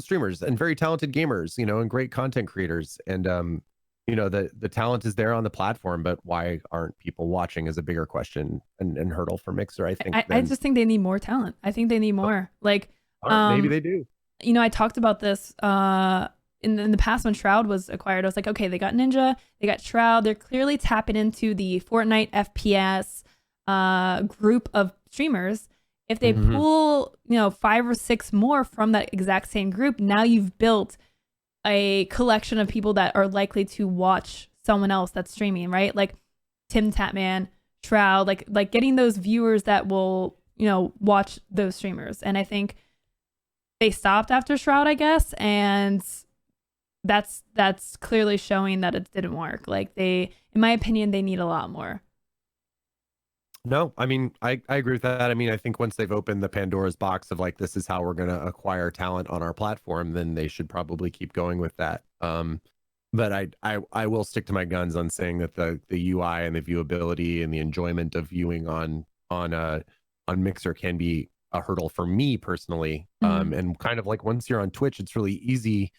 streamers and very talented gamers, you know, and great content creators. And, you know, the talent is there on the platform, but why aren't people watching is a bigger question and hurdle for Mixer, I think. I just think they need more talent. I think they need more. Like, maybe they do. You know, I talked about this in the past when Shroud was acquired. I was like, okay, they got Ninja, they got Shroud. They're clearly tapping into the Fortnite FPS group of streamers. If they pull, you know, 5 or 6 more from that exact same group, now you've built a collection of people that are likely to watch someone else that's streaming, right? Like Tim Tatman, Shroud, like getting those viewers that will, you know, watch those streamers. And I think they stopped after Shroud, I guess, and that's clearly showing that it didn't work. Like, they, in my opinion, they need a lot more. No, I mean, I agree with that. I mean, I think once they've opened the Pandora's box of like, this is how we're going to acquire talent on our platform, then they should probably keep going with that. But I will stick to my guns on saying that the UI and the viewability and the enjoyment of viewing on Mixer can be a hurdle for me personally. And kind of like, once you're on Twitch, it's really easy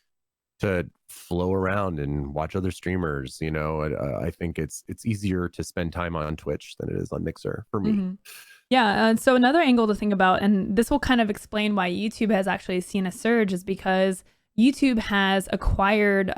to flow around and watch other streamers. You know, I think it's easier to spend time on Twitch than it is on Mixer for me. Yeah. So another angle to think about, and this will kind of explain why YouTube has actually seen a surge, is because YouTube has acquired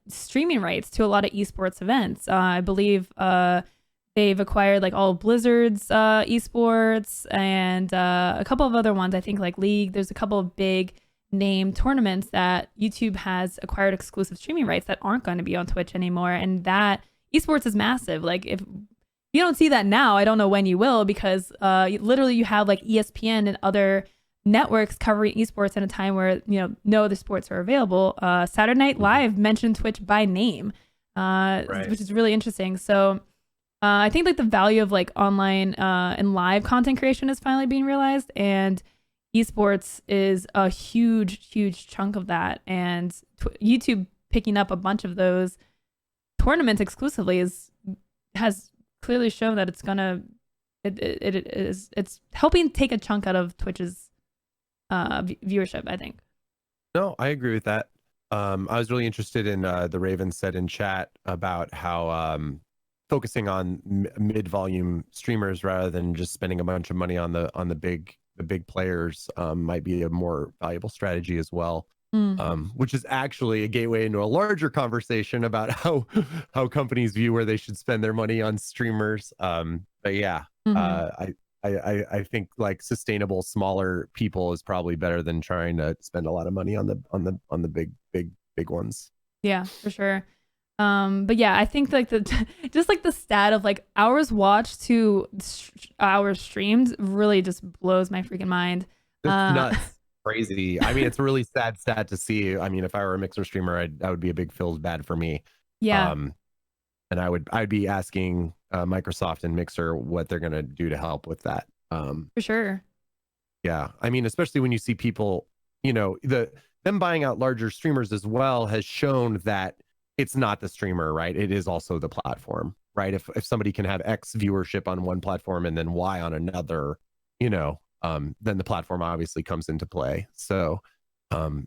streaming rights to a lot of esports events. I believe they've acquired like all of Blizzard's esports and a couple of other ones. I think like League. There's a couple of big name tournaments that YouTube has acquired exclusive streaming rights that aren't going to be on Twitch anymore. And that esports is massive. Like, if you don't see that now, I don't know when you will, because literally you have like ESPN and other networks covering esports at a time where, you know, no other sports are available. Saturday Night Live mentioned Twitch by name, which is really interesting. So I think like the value of like online and live content creation is finally being realized, and esports is a huge chunk of that. And YouTube picking up a bunch of those tournaments exclusively has clearly shown that it's helping take a chunk out of Twitch's viewership, I think. No, I agree with that. I was really interested in the Raven said in chat about how focusing on mid-volume streamers rather than just spending a bunch of money on the big players might be a more valuable strategy as well. Which is actually a gateway into a larger conversation about how companies view where they should spend their money on streamers. But yeah, I think like sustainable smaller people is probably better than trying to spend a lot of money on the big ones. Yeah, for sure. But yeah, I think like just like the stat of like hours watched to hours streamed really just blows my freaking mind. It's nuts. Crazy. I mean, it's a really sad stat to see. I mean, if I were a Mixer streamer, that would be a big feels bad for me. Yeah. And I'd be asking Microsoft and Mixer what they're gonna do to help with that. For sure. Yeah. I mean, especially when you see people, you know, them buying out larger streamers as well has shown that it's not the streamer, right? It is also the platform. right? If somebody can have X viewership on one platform and then Y on another, you know, then the platform obviously comes into play. So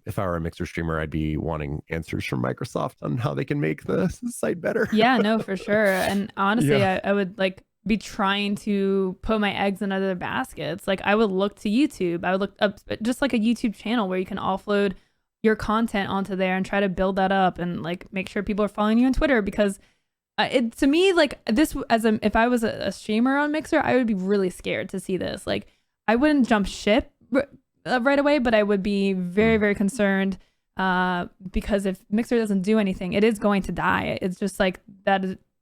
if I were a Mixer streamer, I'd be wanting answers from Microsoft on how they can make the site better. Yeah, no, for sure. And honestly, I would like be trying to put my eggs in other baskets. Like I would look to YouTube. I would look up just like a YouTube channel where you can offload your content onto there and try to build that up and like make sure people are following you on Twitter, because it to me, like this if I was a streamer on Mixer, I would be really scared to see this. Like I wouldn't jump ship right away, but I would be very, very concerned because if Mixer doesn't do anything, it is going to die. It's just like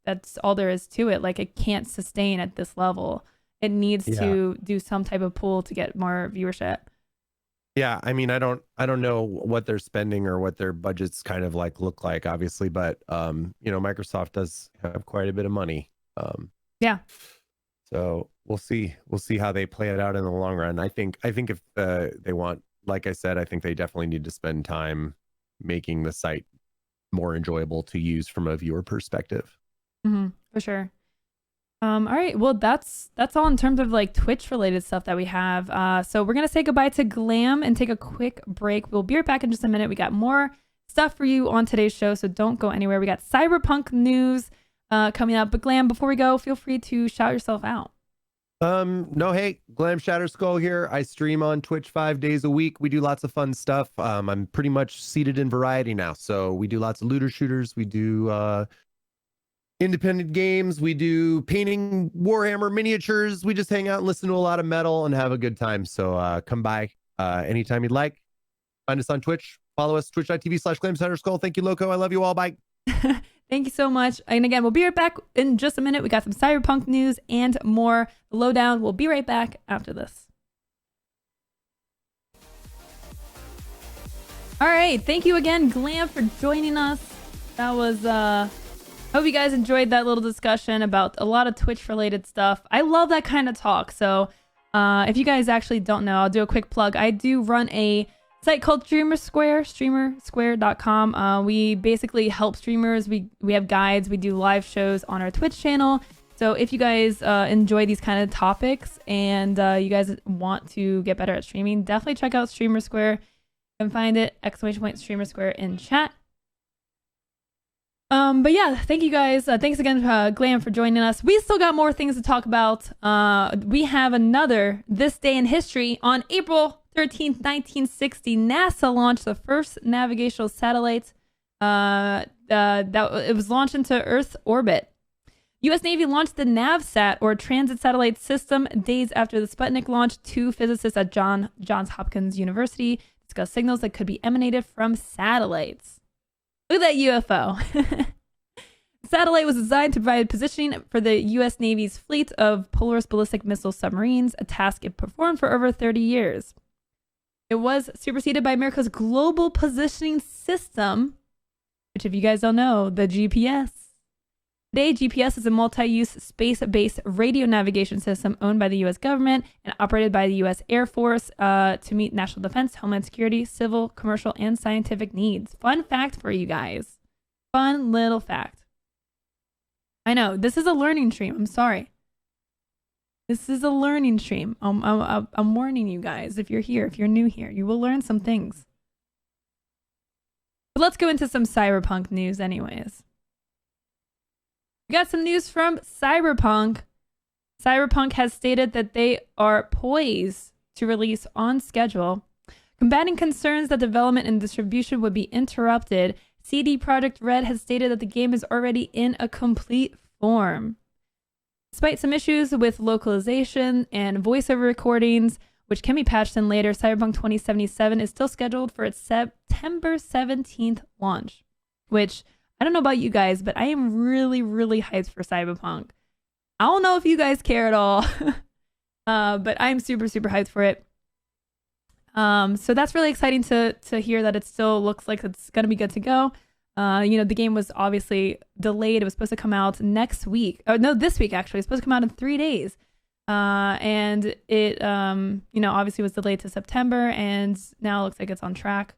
that's all there is to it. Like it can't sustain at this level. It needs to do some type of pool to get more viewership. Yeah, I mean, I don't know what they're spending or what their budgets kind of like look like, obviously, but you know, Microsoft does have quite a bit of money. Yeah. So we'll see how they play it out in the long run. I think if they want, like I said, I think they definitely need to spend time making the site more enjoyable to use from a viewer perspective. For sure. All right. Well, that's all in terms of like Twitch related stuff that we have. So we're going to say goodbye to Glam and take a quick break. We'll be right back in just a minute. We got more stuff for you on today's show, so don't go anywhere. We got Cyberpunk news coming up. But Glam, before we go, feel free to shout yourself out. No, hey, GlamShatterskull here. I stream on Twitch 5 days a week. We do lots of fun stuff. I'm pretty much seated in variety now. So we do lots of looter shooters. We do independent games. We do painting Warhammer miniatures. We just hang out and listen to a lot of metal and have a good time. So come by anytime you'd like. Find us on Twitch. Follow us, twitch.tv/GlamShatterskull. Thank you, Lowco. I love you all. Bye. Thank you so much. And again, we'll be right back in just a minute. We got some Cyberpunk news and more. Lowdown. We'll be right back after this. All right. Thank you again, Glam, for joining us. That was hope you guys enjoyed that little discussion about a lot of Twitch related stuff. I love that kind of talk. So if you guys actually don't know, I'll do a quick plug. I do run a site called streamersquare.com. We basically help streamers. We have guides. We do live shows on our Twitch channel. So if you guys enjoy these kind of topics and you guys want to get better at streaming, definitely check out Streamer Square. You can find it, !Streamer Square in chat. But yeah, thank you guys. Thanks again, Glam, for joining us. We still got more things to talk about. We have another This Day in History. On April 13th, 1960, NASA launched the first navigational satellite. It was launched into Earth's orbit. U.S. Navy launched the NavSat, or Transit Satellite System, days after the Sputnik launch. Two physicists at Johns Hopkins University discussed signals that could be emanated from satellites. Look at that UFO. The satellite was designed to provide positioning for the U.S. Navy's fleet of Polaris ballistic missile submarines, a task it performed for over 30 years. It was superseded by America's Global Positioning System, which, if you guys don't know, the GPS. Today, GPS is a multi-use space-based radio navigation system owned by the U.S. government and operated by the U.S. Air Force to meet national defense, homeland security, civil, commercial, and scientific needs. Fun fact for you guys. Fun little fact. I know, this is a learning stream. I'm sorry. This is a learning stream. I'm warning you guys. If you're here, if you're new here, you will learn some things. But let's go into some Cyberpunk news anyways. We got some news from Cyberpunk. Cyberpunk has stated that they are poised to release on schedule. Combating concerns that development and distribution would be interrupted, CD Projekt Red has stated that the game is already in a complete form. Despite some issues with localization and voiceover recordings, which can be patched in later, Cyberpunk 2077 is still scheduled for its September 17th launch, which I don't know about you guys, but I am really, really hyped for Cyberpunk. I don't know if you guys care at all, but I'm super, super hyped for it. So that's really exciting to hear that it still looks like it's going to be good to go. The game was obviously delayed. It was supposed to come out next week. Oh, no, this week, actually. It's supposed to come out in 3 days. And it, obviously was delayed to September, and now it looks like it's on track.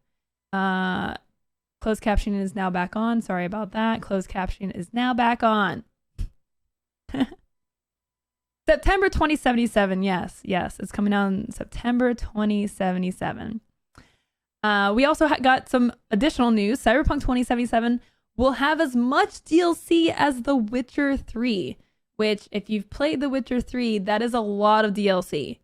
Closed captioning is now back on. Sorry about that. Closed captioning is now back on. September 2077. Yes, it's coming out in September 2077. We also got some additional news. Cyberpunk 2077 will have as much DLC as The Witcher 3, which, if you've played The Witcher 3, that is a lot of DLC.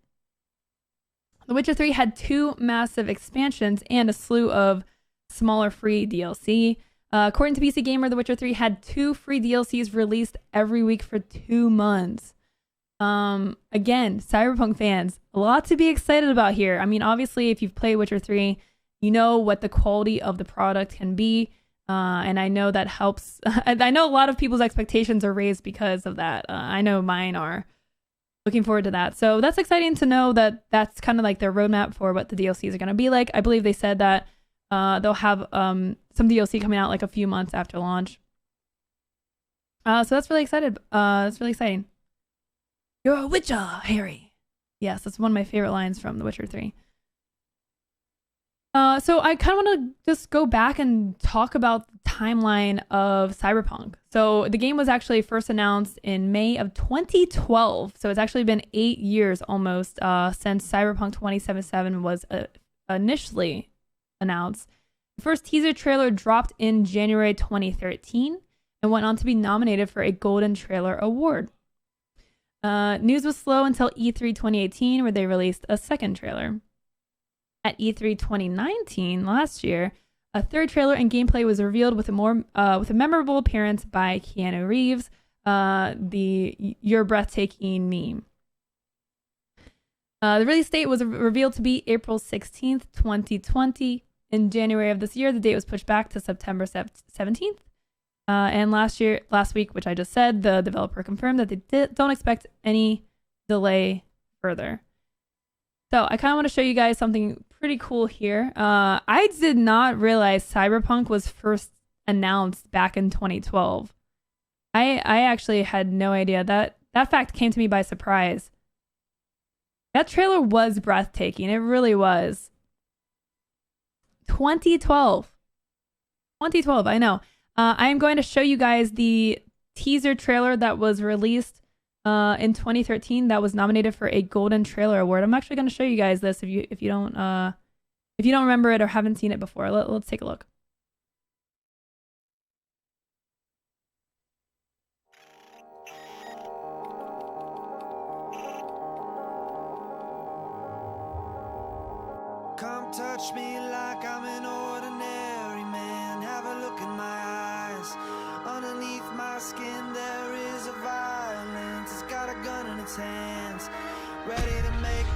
The Witcher 3 had 2 massive expansions and a slew of smaller free DLC. According to PC Gamer, The Witcher 3 had 2 free DLCs released every week for 2 months. Again, Cyberpunk fans, a lot to be excited about here. I mean, obviously, if you've played Witcher 3, you know what the quality of the product can be. And I know that helps. I know a lot of people's expectations are raised because of that. I know mine are. Looking forward to that. So that's exciting to know that that's kind of like their roadmap for what the DLCs are going to be like. I believe they said that they'll have some DLC coming out like a few months after launch. So that's really excited. That's really exciting. You're a witcher, Harry. Yes, that's one of my favorite lines from The Witcher 3. So I kind of want to just go back and talk about the timeline of Cyberpunk. So the game was actually first announced in May of 2012. So it's actually been 8 years almost since Cyberpunk 2077 was initially announced. The first teaser trailer dropped in January 2013 and went on to be nominated for a Golden Trailer Award. News was slow until E3 2018, where they released a second trailer. At E3 2019 last year, a third trailer and gameplay was revealed with a memorable appearance by Keanu Reeves, the "You're Breathtaking" meme. The release date was revealed to be April 16th, 2020. In January of this year, the date was pushed back to September 17th. And last week, which I just said, the developer confirmed that they don't expect any delay further. So I kind of want to show you guys something pretty cool here. I did not realize Cyberpunk was first announced back in 2012. I actually had no idea. That fact came to me by surprise. That trailer was breathtaking. It really was. 2012, I know. I am going to show you guys the teaser trailer that was released in 2013 that was nominated for a Golden Trailer Award. I'm actually going to show you guys this if you don't remember it or haven't seen it before. Let's take a look. Come touch me like I'm an ordinary man. Have a look in my eyes. Underneath my skin there is a violence. It's got a gun in its hands. Ready to make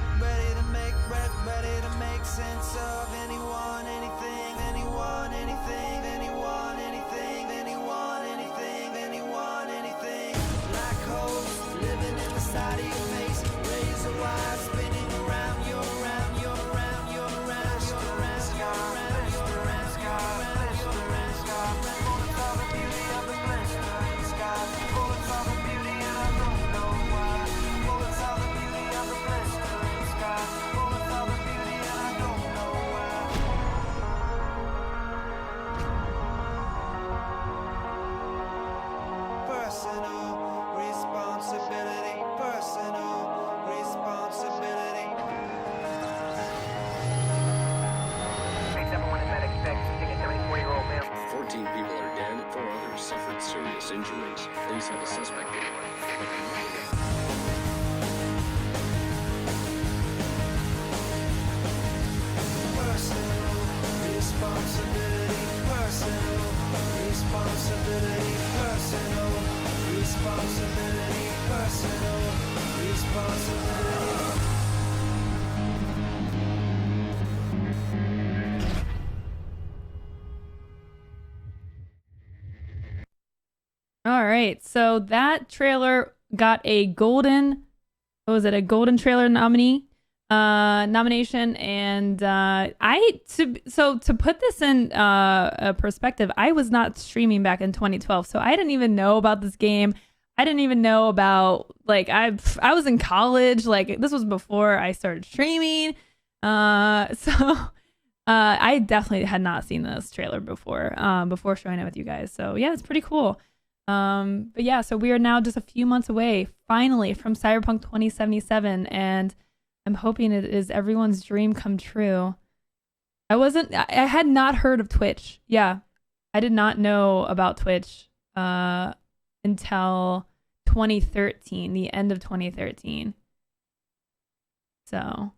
sense of anyone, anything, anyone, anything, anyone, anything, anyone, anything, anyone, anything. Black holes living in the side of your face. Razor wire spinning around, you're around, you're around, you're around, you're around, you're around, you're around, you're around, you're around, you're around. Bullets are the beauty of the blistering skies. Bullets are the beauty and I don't know why. Bullets are the beauty of the blistering skies. Bullets are the beauty and I don't know why. Personal responsibility. Personal responsibility. Makes everyone in medic expect to get 34-year-old male. 14 people are dead, 4 others suffered serious injuries. Police have a suspect. Personal responsibility. Personal responsibility. Personal responsibility. Personal responsibility. All right, so that trailer got a golden, a Golden Trailer nomination, and to put this in perspective, I was not streaming back in 2012, so I didn't even know about this game. I didn't even know about, like, I was in college, like this was before I started streaming, so I definitely had not seen this trailer before showing it with you guys. So yeah, it's pretty cool. But yeah, so we are now just a few months away, finally, from Cyberpunk 2077, and I'm hoping it is everyone's dream come true. I had not heard of Twitch. Yeah, I did not know about Twitch until 2013, the end of 2013. So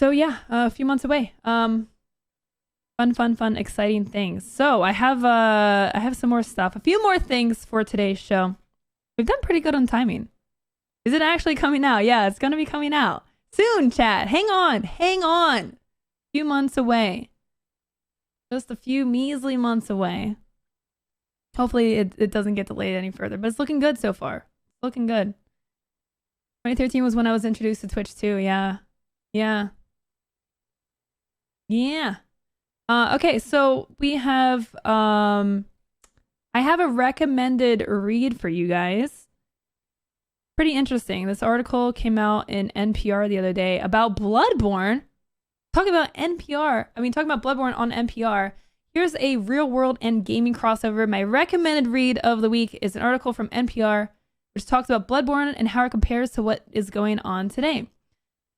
yeah, a few months away. Fun, exciting things. So I have some more stuff, a few more things for today's show. We've done pretty good on timing. Is it actually coming out? Yeah, it's gonna be coming out soon, chat. Hang on. A few months away. Just a few measly months away. Hopefully it doesn't get delayed any further, but it's looking good so far. Looking good. 2013 was when I was introduced to Twitch too. Yeah. Okay, so we have I have a recommended read for you guys. Pretty interesting. This article came out in NPR the other day about Bloodborne. Talking about Bloodborne on NPR. Here's a real world and gaming crossover. My recommended read of the week is an article from NPR, which talks about Bloodborne and how it compares to what is going on today.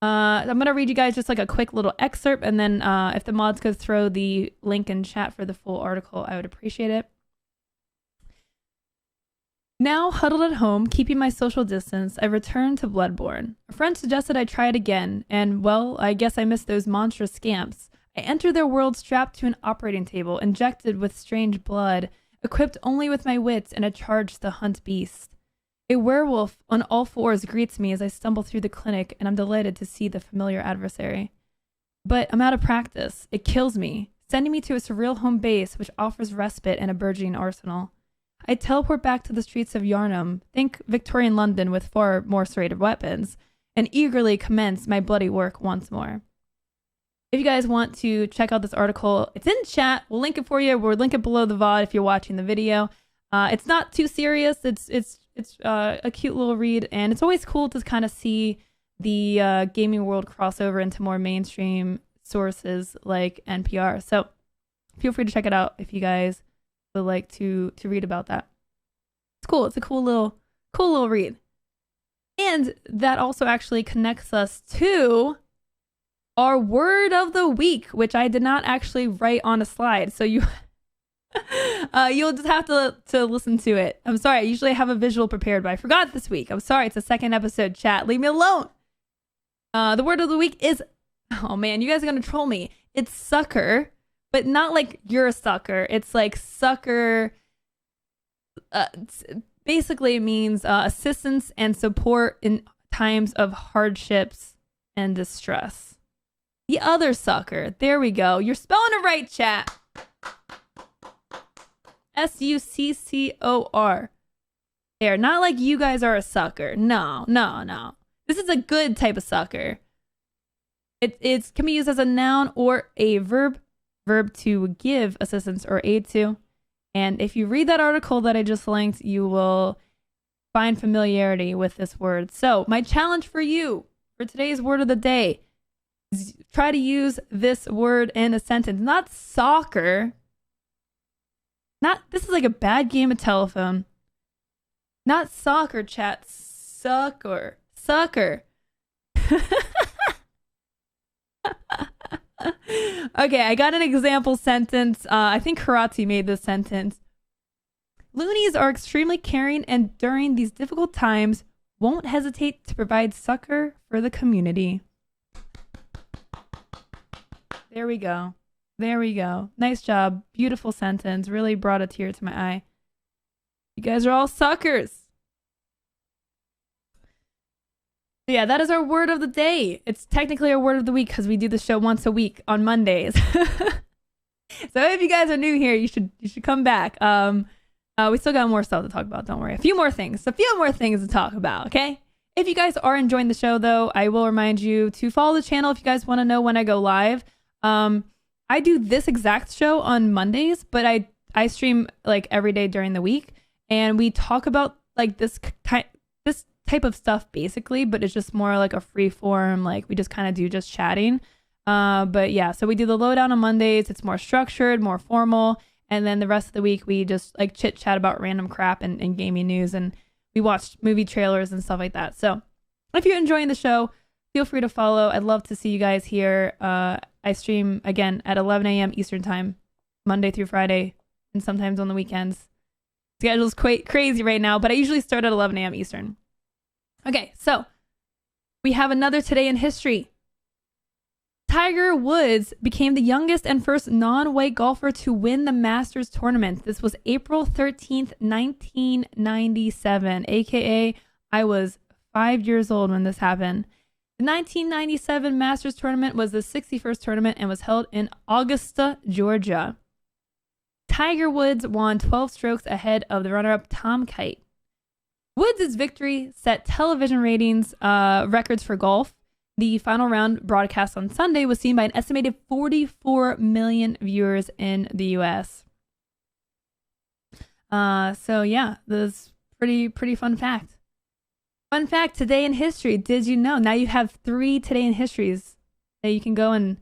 I'm going to read you guys just like a quick little excerpt, and then if the mods could throw the link in chat for the full article, I would appreciate it. Now huddled at home, keeping my social distance, I returned to Bloodborne. A friend suggested I try it again, and well, I guess I missed those monstrous scamps. I entered their world strapped to an operating table, injected with strange blood, equipped only with my wits and a charge to hunt beasts. A werewolf on all fours greets me as I stumble through the clinic, and I'm delighted to see the familiar adversary. But I'm out of practice. It kills me, sending me to a surreal home base which offers respite and a burgeoning arsenal. I teleport back to the streets of Yarnum, think Victorian London with far more serrated weapons, and eagerly commence my bloody work once more. If you guys want to check out this article, it's in chat. We'll link it for you. We'll link it below the VOD if you're watching the video. It's not too serious. It's a cute little read, and it's always cool to kind of see the gaming world crossover into more mainstream sources like NPR. So feel free to check it out if you guys would like to read about that. It's cool. It's a cool little read. And that also actually connects us to our word of the week, which I did not actually write on a slide. So you'll just have to listen to it. I'm sorry. I usually have a visual prepared, but I forgot this week. I'm sorry. It's the second episode, chat. Leave me alone. The word of the week is, oh man, you guys are going to troll me. It's sucker, but not like you're a sucker. It's like sucker. Basically it means assistance and support in times of hardships and distress. The other sucker. There we go. You're spelling it right, chat. SUCCOR. There. Not like you guys are a sucker. No. This is a good type of sucker. It can be used as a noun or a verb. Verb to give assistance or aid to. And if you read that article that I just linked, you will find familiarity with this word. So my challenge for you for today's word of the day is try to use this word in a sentence. Not soccer. This is like a bad game of telephone. Not soccer, chat. Sucker. Okay, I got an example sentence. I think Karate made this sentence. Loonies are extremely caring and during these difficult times won't hesitate to provide succor for the community. There we go. Nice job. Beautiful sentence. Really brought a tear to my eye. You guys are all suckers. So yeah, that is our word of the day. It's technically our word of the week because we do the show once a week on Mondays. So if you guys are new here, you should come back. We still got more stuff to talk about. Don't worry. A few more things to talk about. Okay. If you guys are enjoying the show, though, I will remind you to follow the channel if you guys want to know when I go live. I do this exact show on Mondays, but I stream like every day during the week, and we talk about like this type of stuff basically, but it's just more like a free form, like we just kind of do just chatting. But yeah, so we do the Lowdown on Mondays. It's more structured, more formal, And then the rest of the week, we just like chit chat about random crap and gaming news. And we watched movie trailers and stuff like that. So if you're enjoying the show, feel free to follow. I'd love to see you guys here. I stream again at 11 a.m. Eastern time, Monday through Friday, and sometimes on the weekends. Schedule's quite crazy right now, but I usually start at 11 a.m. Eastern. Okay, so we have another Today in History. Tiger Woods became the youngest and first non-white golfer to win the Masters tournament. This was April 13th, 1997, aka I was 5 years old when this happened. The 1997 Masters tournament was the 61st tournament and was held in Augusta, Georgia. Tiger Woods won 12 strokes ahead of the runner-up Tom Kite. Woods' victory set television ratings records for golf. The final round broadcast on Sunday was seen by an estimated 44 million viewers in the U.S. So yeah, this is pretty fun fact. Fun fact, Today in History. Did you know? Now you have 3 Today in Histories that you can go and...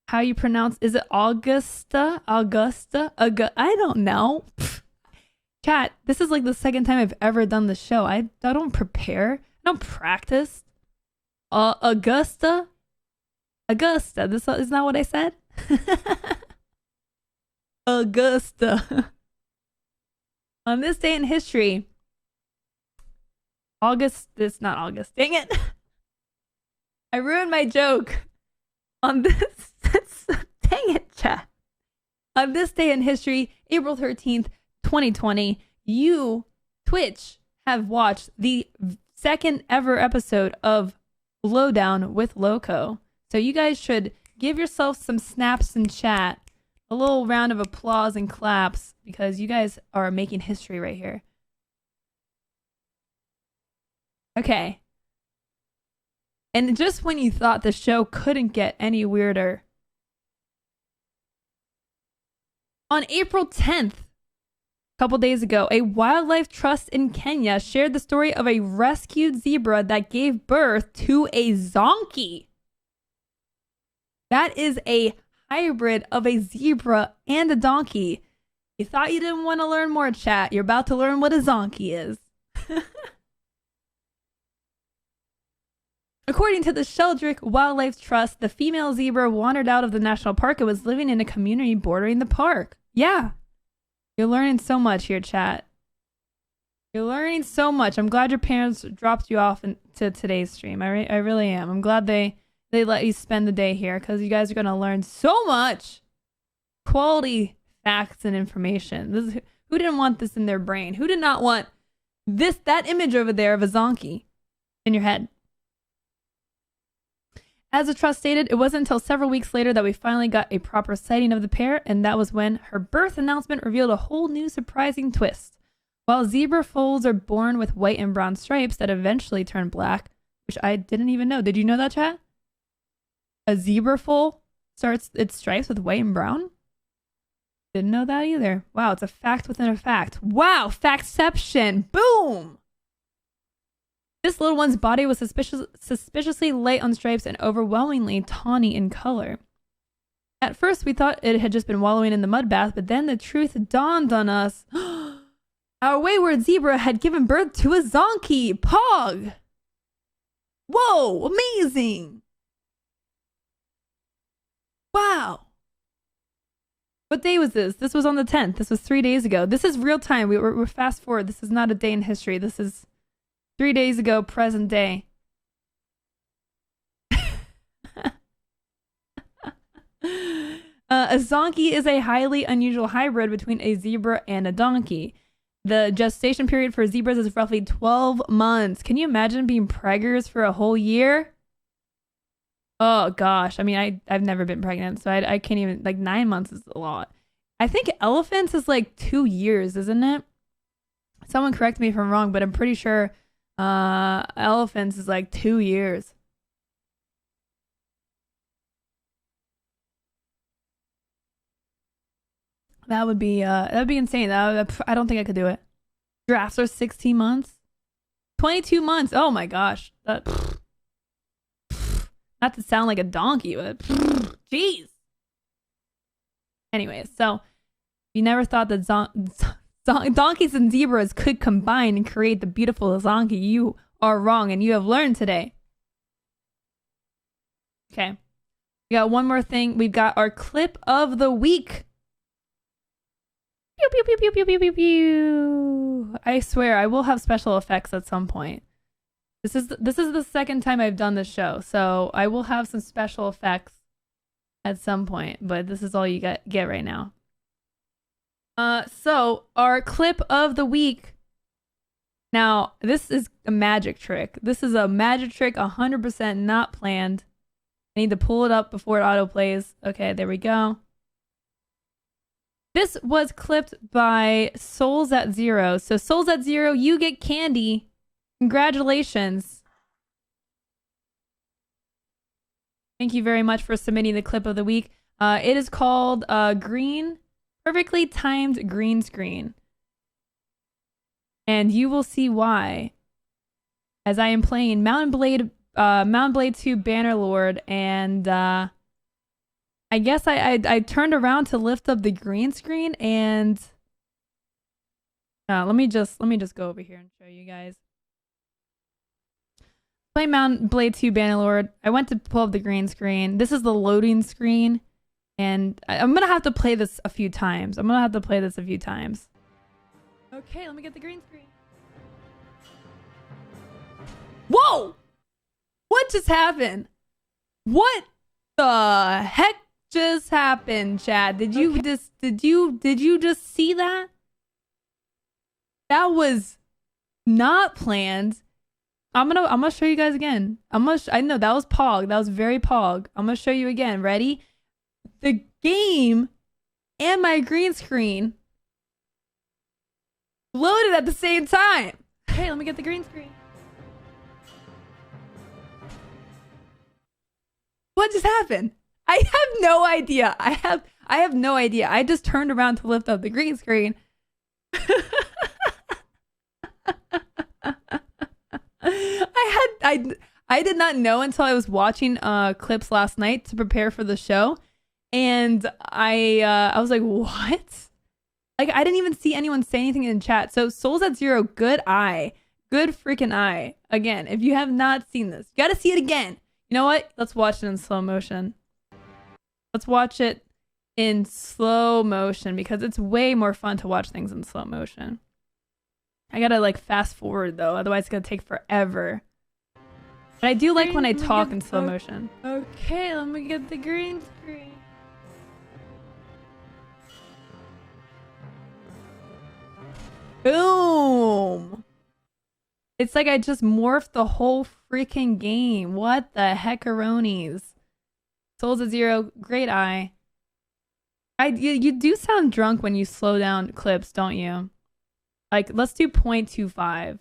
How you pronounce... Is it Augusta? I don't know. Chat, this is like the second time I've ever done the show. I don't prepare. I don't practice. Augusta? This is not what I said? Augusta. On this day in history... It's not August. Dang it. I ruined my joke. On this, dang it, chat. On this day in history, April 13th, 2020, you, Twitch, have watched the second ever episode of Lowdown with Lowco. So you guys should give yourself some snaps in chat, a little round of applause and claps, because you guys are making history right here. Okay. And just when you thought the show couldn't get any weirder, on April 10th, a couple days ago, a wildlife trust in Kenya shared the story of a rescued zebra that gave birth to a zonkey. That is a hybrid of a zebra and a donkey. You thought you didn't want to learn more, chat. You're about to learn what a zonkey is. According to the Sheldrick Wildlife Trust, the female zebra wandered out of the national park and was living in a community bordering the park. Yeah. You're learning so much here, chat. You're learning so much. I'm glad your parents dropped you off to today's stream. I really am. I'm glad they let you spend the day here, because you guys are going to learn so much quality facts and information. Who didn't want this in their brain? Who did not want that image over there of a zonkey in your head? As the trust stated, it wasn't until several weeks later that we finally got a proper sighting of the pair, and that was when her birth announcement revealed a whole new surprising twist. While zebra foals are born with white and brown stripes that eventually turn black, which I didn't even know. Did you know that, chat? A zebra foal starts its stripes with white and brown? Didn't know that either. Wow, it's a fact within a fact. Wow, factception. Boom! This little one's body was suspiciously light on stripes and overwhelmingly tawny in color. At first, we thought it had just been wallowing in the mud bath, but then the truth dawned on us. Our wayward zebra had given birth to a zonkey! Pog! Whoa! Amazing! Wow! What day was this? This was on the 10th. This was 3 days ago. This is real time. We're fast forward. This is not a day in history. This is 3 days ago, present day. A zonkey is a highly unusual hybrid between a zebra and a donkey. The gestation period for zebras is roughly 12 months. Can you imagine being preggers for a whole year? Oh gosh. I mean, I've never been pregnant, so I can't even, like 9 months is a lot. I think elephants is like 2 years, isn't it? Someone correct me if I'm wrong, but I'm pretty sure elephants is like 2 years. That would be insane. I don't think I could do it. Giraffes are 16 months. 22 months. Oh my gosh. Not to sound like a donkey, but jeez. Anyways, so you never thought that donkeys and zebras could combine and create the beautiful Zonkey. You are wrong, and you have learned today. Okay. We got one more thing. We've got our clip of the week. Pew, pew, pew, pew, pew, pew, pew, pew. I swear, I will have special effects at some point. This is the second time I've done this show, so I will have some special effects at some point, but this is all you get right now. So our clip of the week. Now, this is a magic trick. This is a magic trick, 100% not planned. I need to pull it up before it autoplays. Okay, there we go. This was clipped by Souls at Zero. So Souls at Zero, you get candy. Congratulations. Thank you very much for submitting the clip of the week. It is called Perfectly Timed Green Screen. And you will see why as I am playing Mountain Blade 2 Bannerlord, and I guess I turned around to lift up the green screen, and let me just go over here and show you guys. Play Mountain Blade 2 Bannerlord. I went to pull up the green screen. This is the loading screen, and I'm gonna have to play this a few times. Okay, let me get the green screen. Whoa! What just happened? What the heck just happened, Chad? Did you just see that? That was not planned. I'm gonna show you guys again. I know that was Pog. That was very Pog. I'm gonna show you again. Ready? The game and my green screen loaded at the same time. Hey, let me get the green screen. What just happened? I have no idea. I have no idea. I just turned around to lift up the green screen. I did not know until I was watching clips last night to prepare for the show, and I was like, what? Like, I didn't even see anyone say anything in chat. So Souls at Zero, good eye, good freaking eye. Again, if you have not seen this, you gotta see it again. You know what? Let's watch it in slow motion. Let's watch it in slow motion because it's way more fun to watch things in slow motion. I gotta like fast forward though, otherwise it's gonna take forever. But I do like when I talk in slow motion. Okay, let me get the green screen. Boom! It's like I just morphed the whole freaking game. What the heckaronies? Souls at Zero, great eye. You do sound drunk when you slow down clips, don't you? Like, let's do 0.25.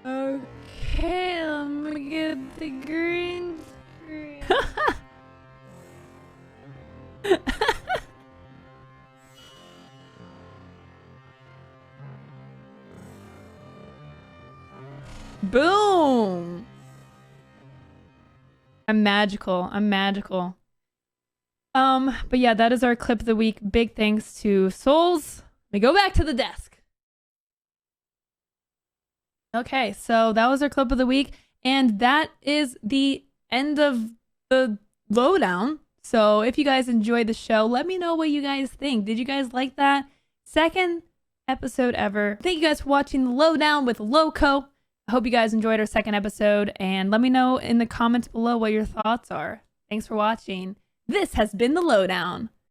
Okay, let me get the green screen. Boom! I'm magical. But yeah, that is our clip of the week. Big thanks to Souls. Let me go back to the desk. Okay, so that was our clip of the week, and that is the end of the lowdown. So if you guys enjoyed the show, let me know what you guys think. Did you guys like that? Second episode ever. Thank you guys for watching the lowdown with Lowco. I hope you guys enjoyed our second episode, and let me know in the comments below what your thoughts are. Thanks for watching. This has been the lowdown.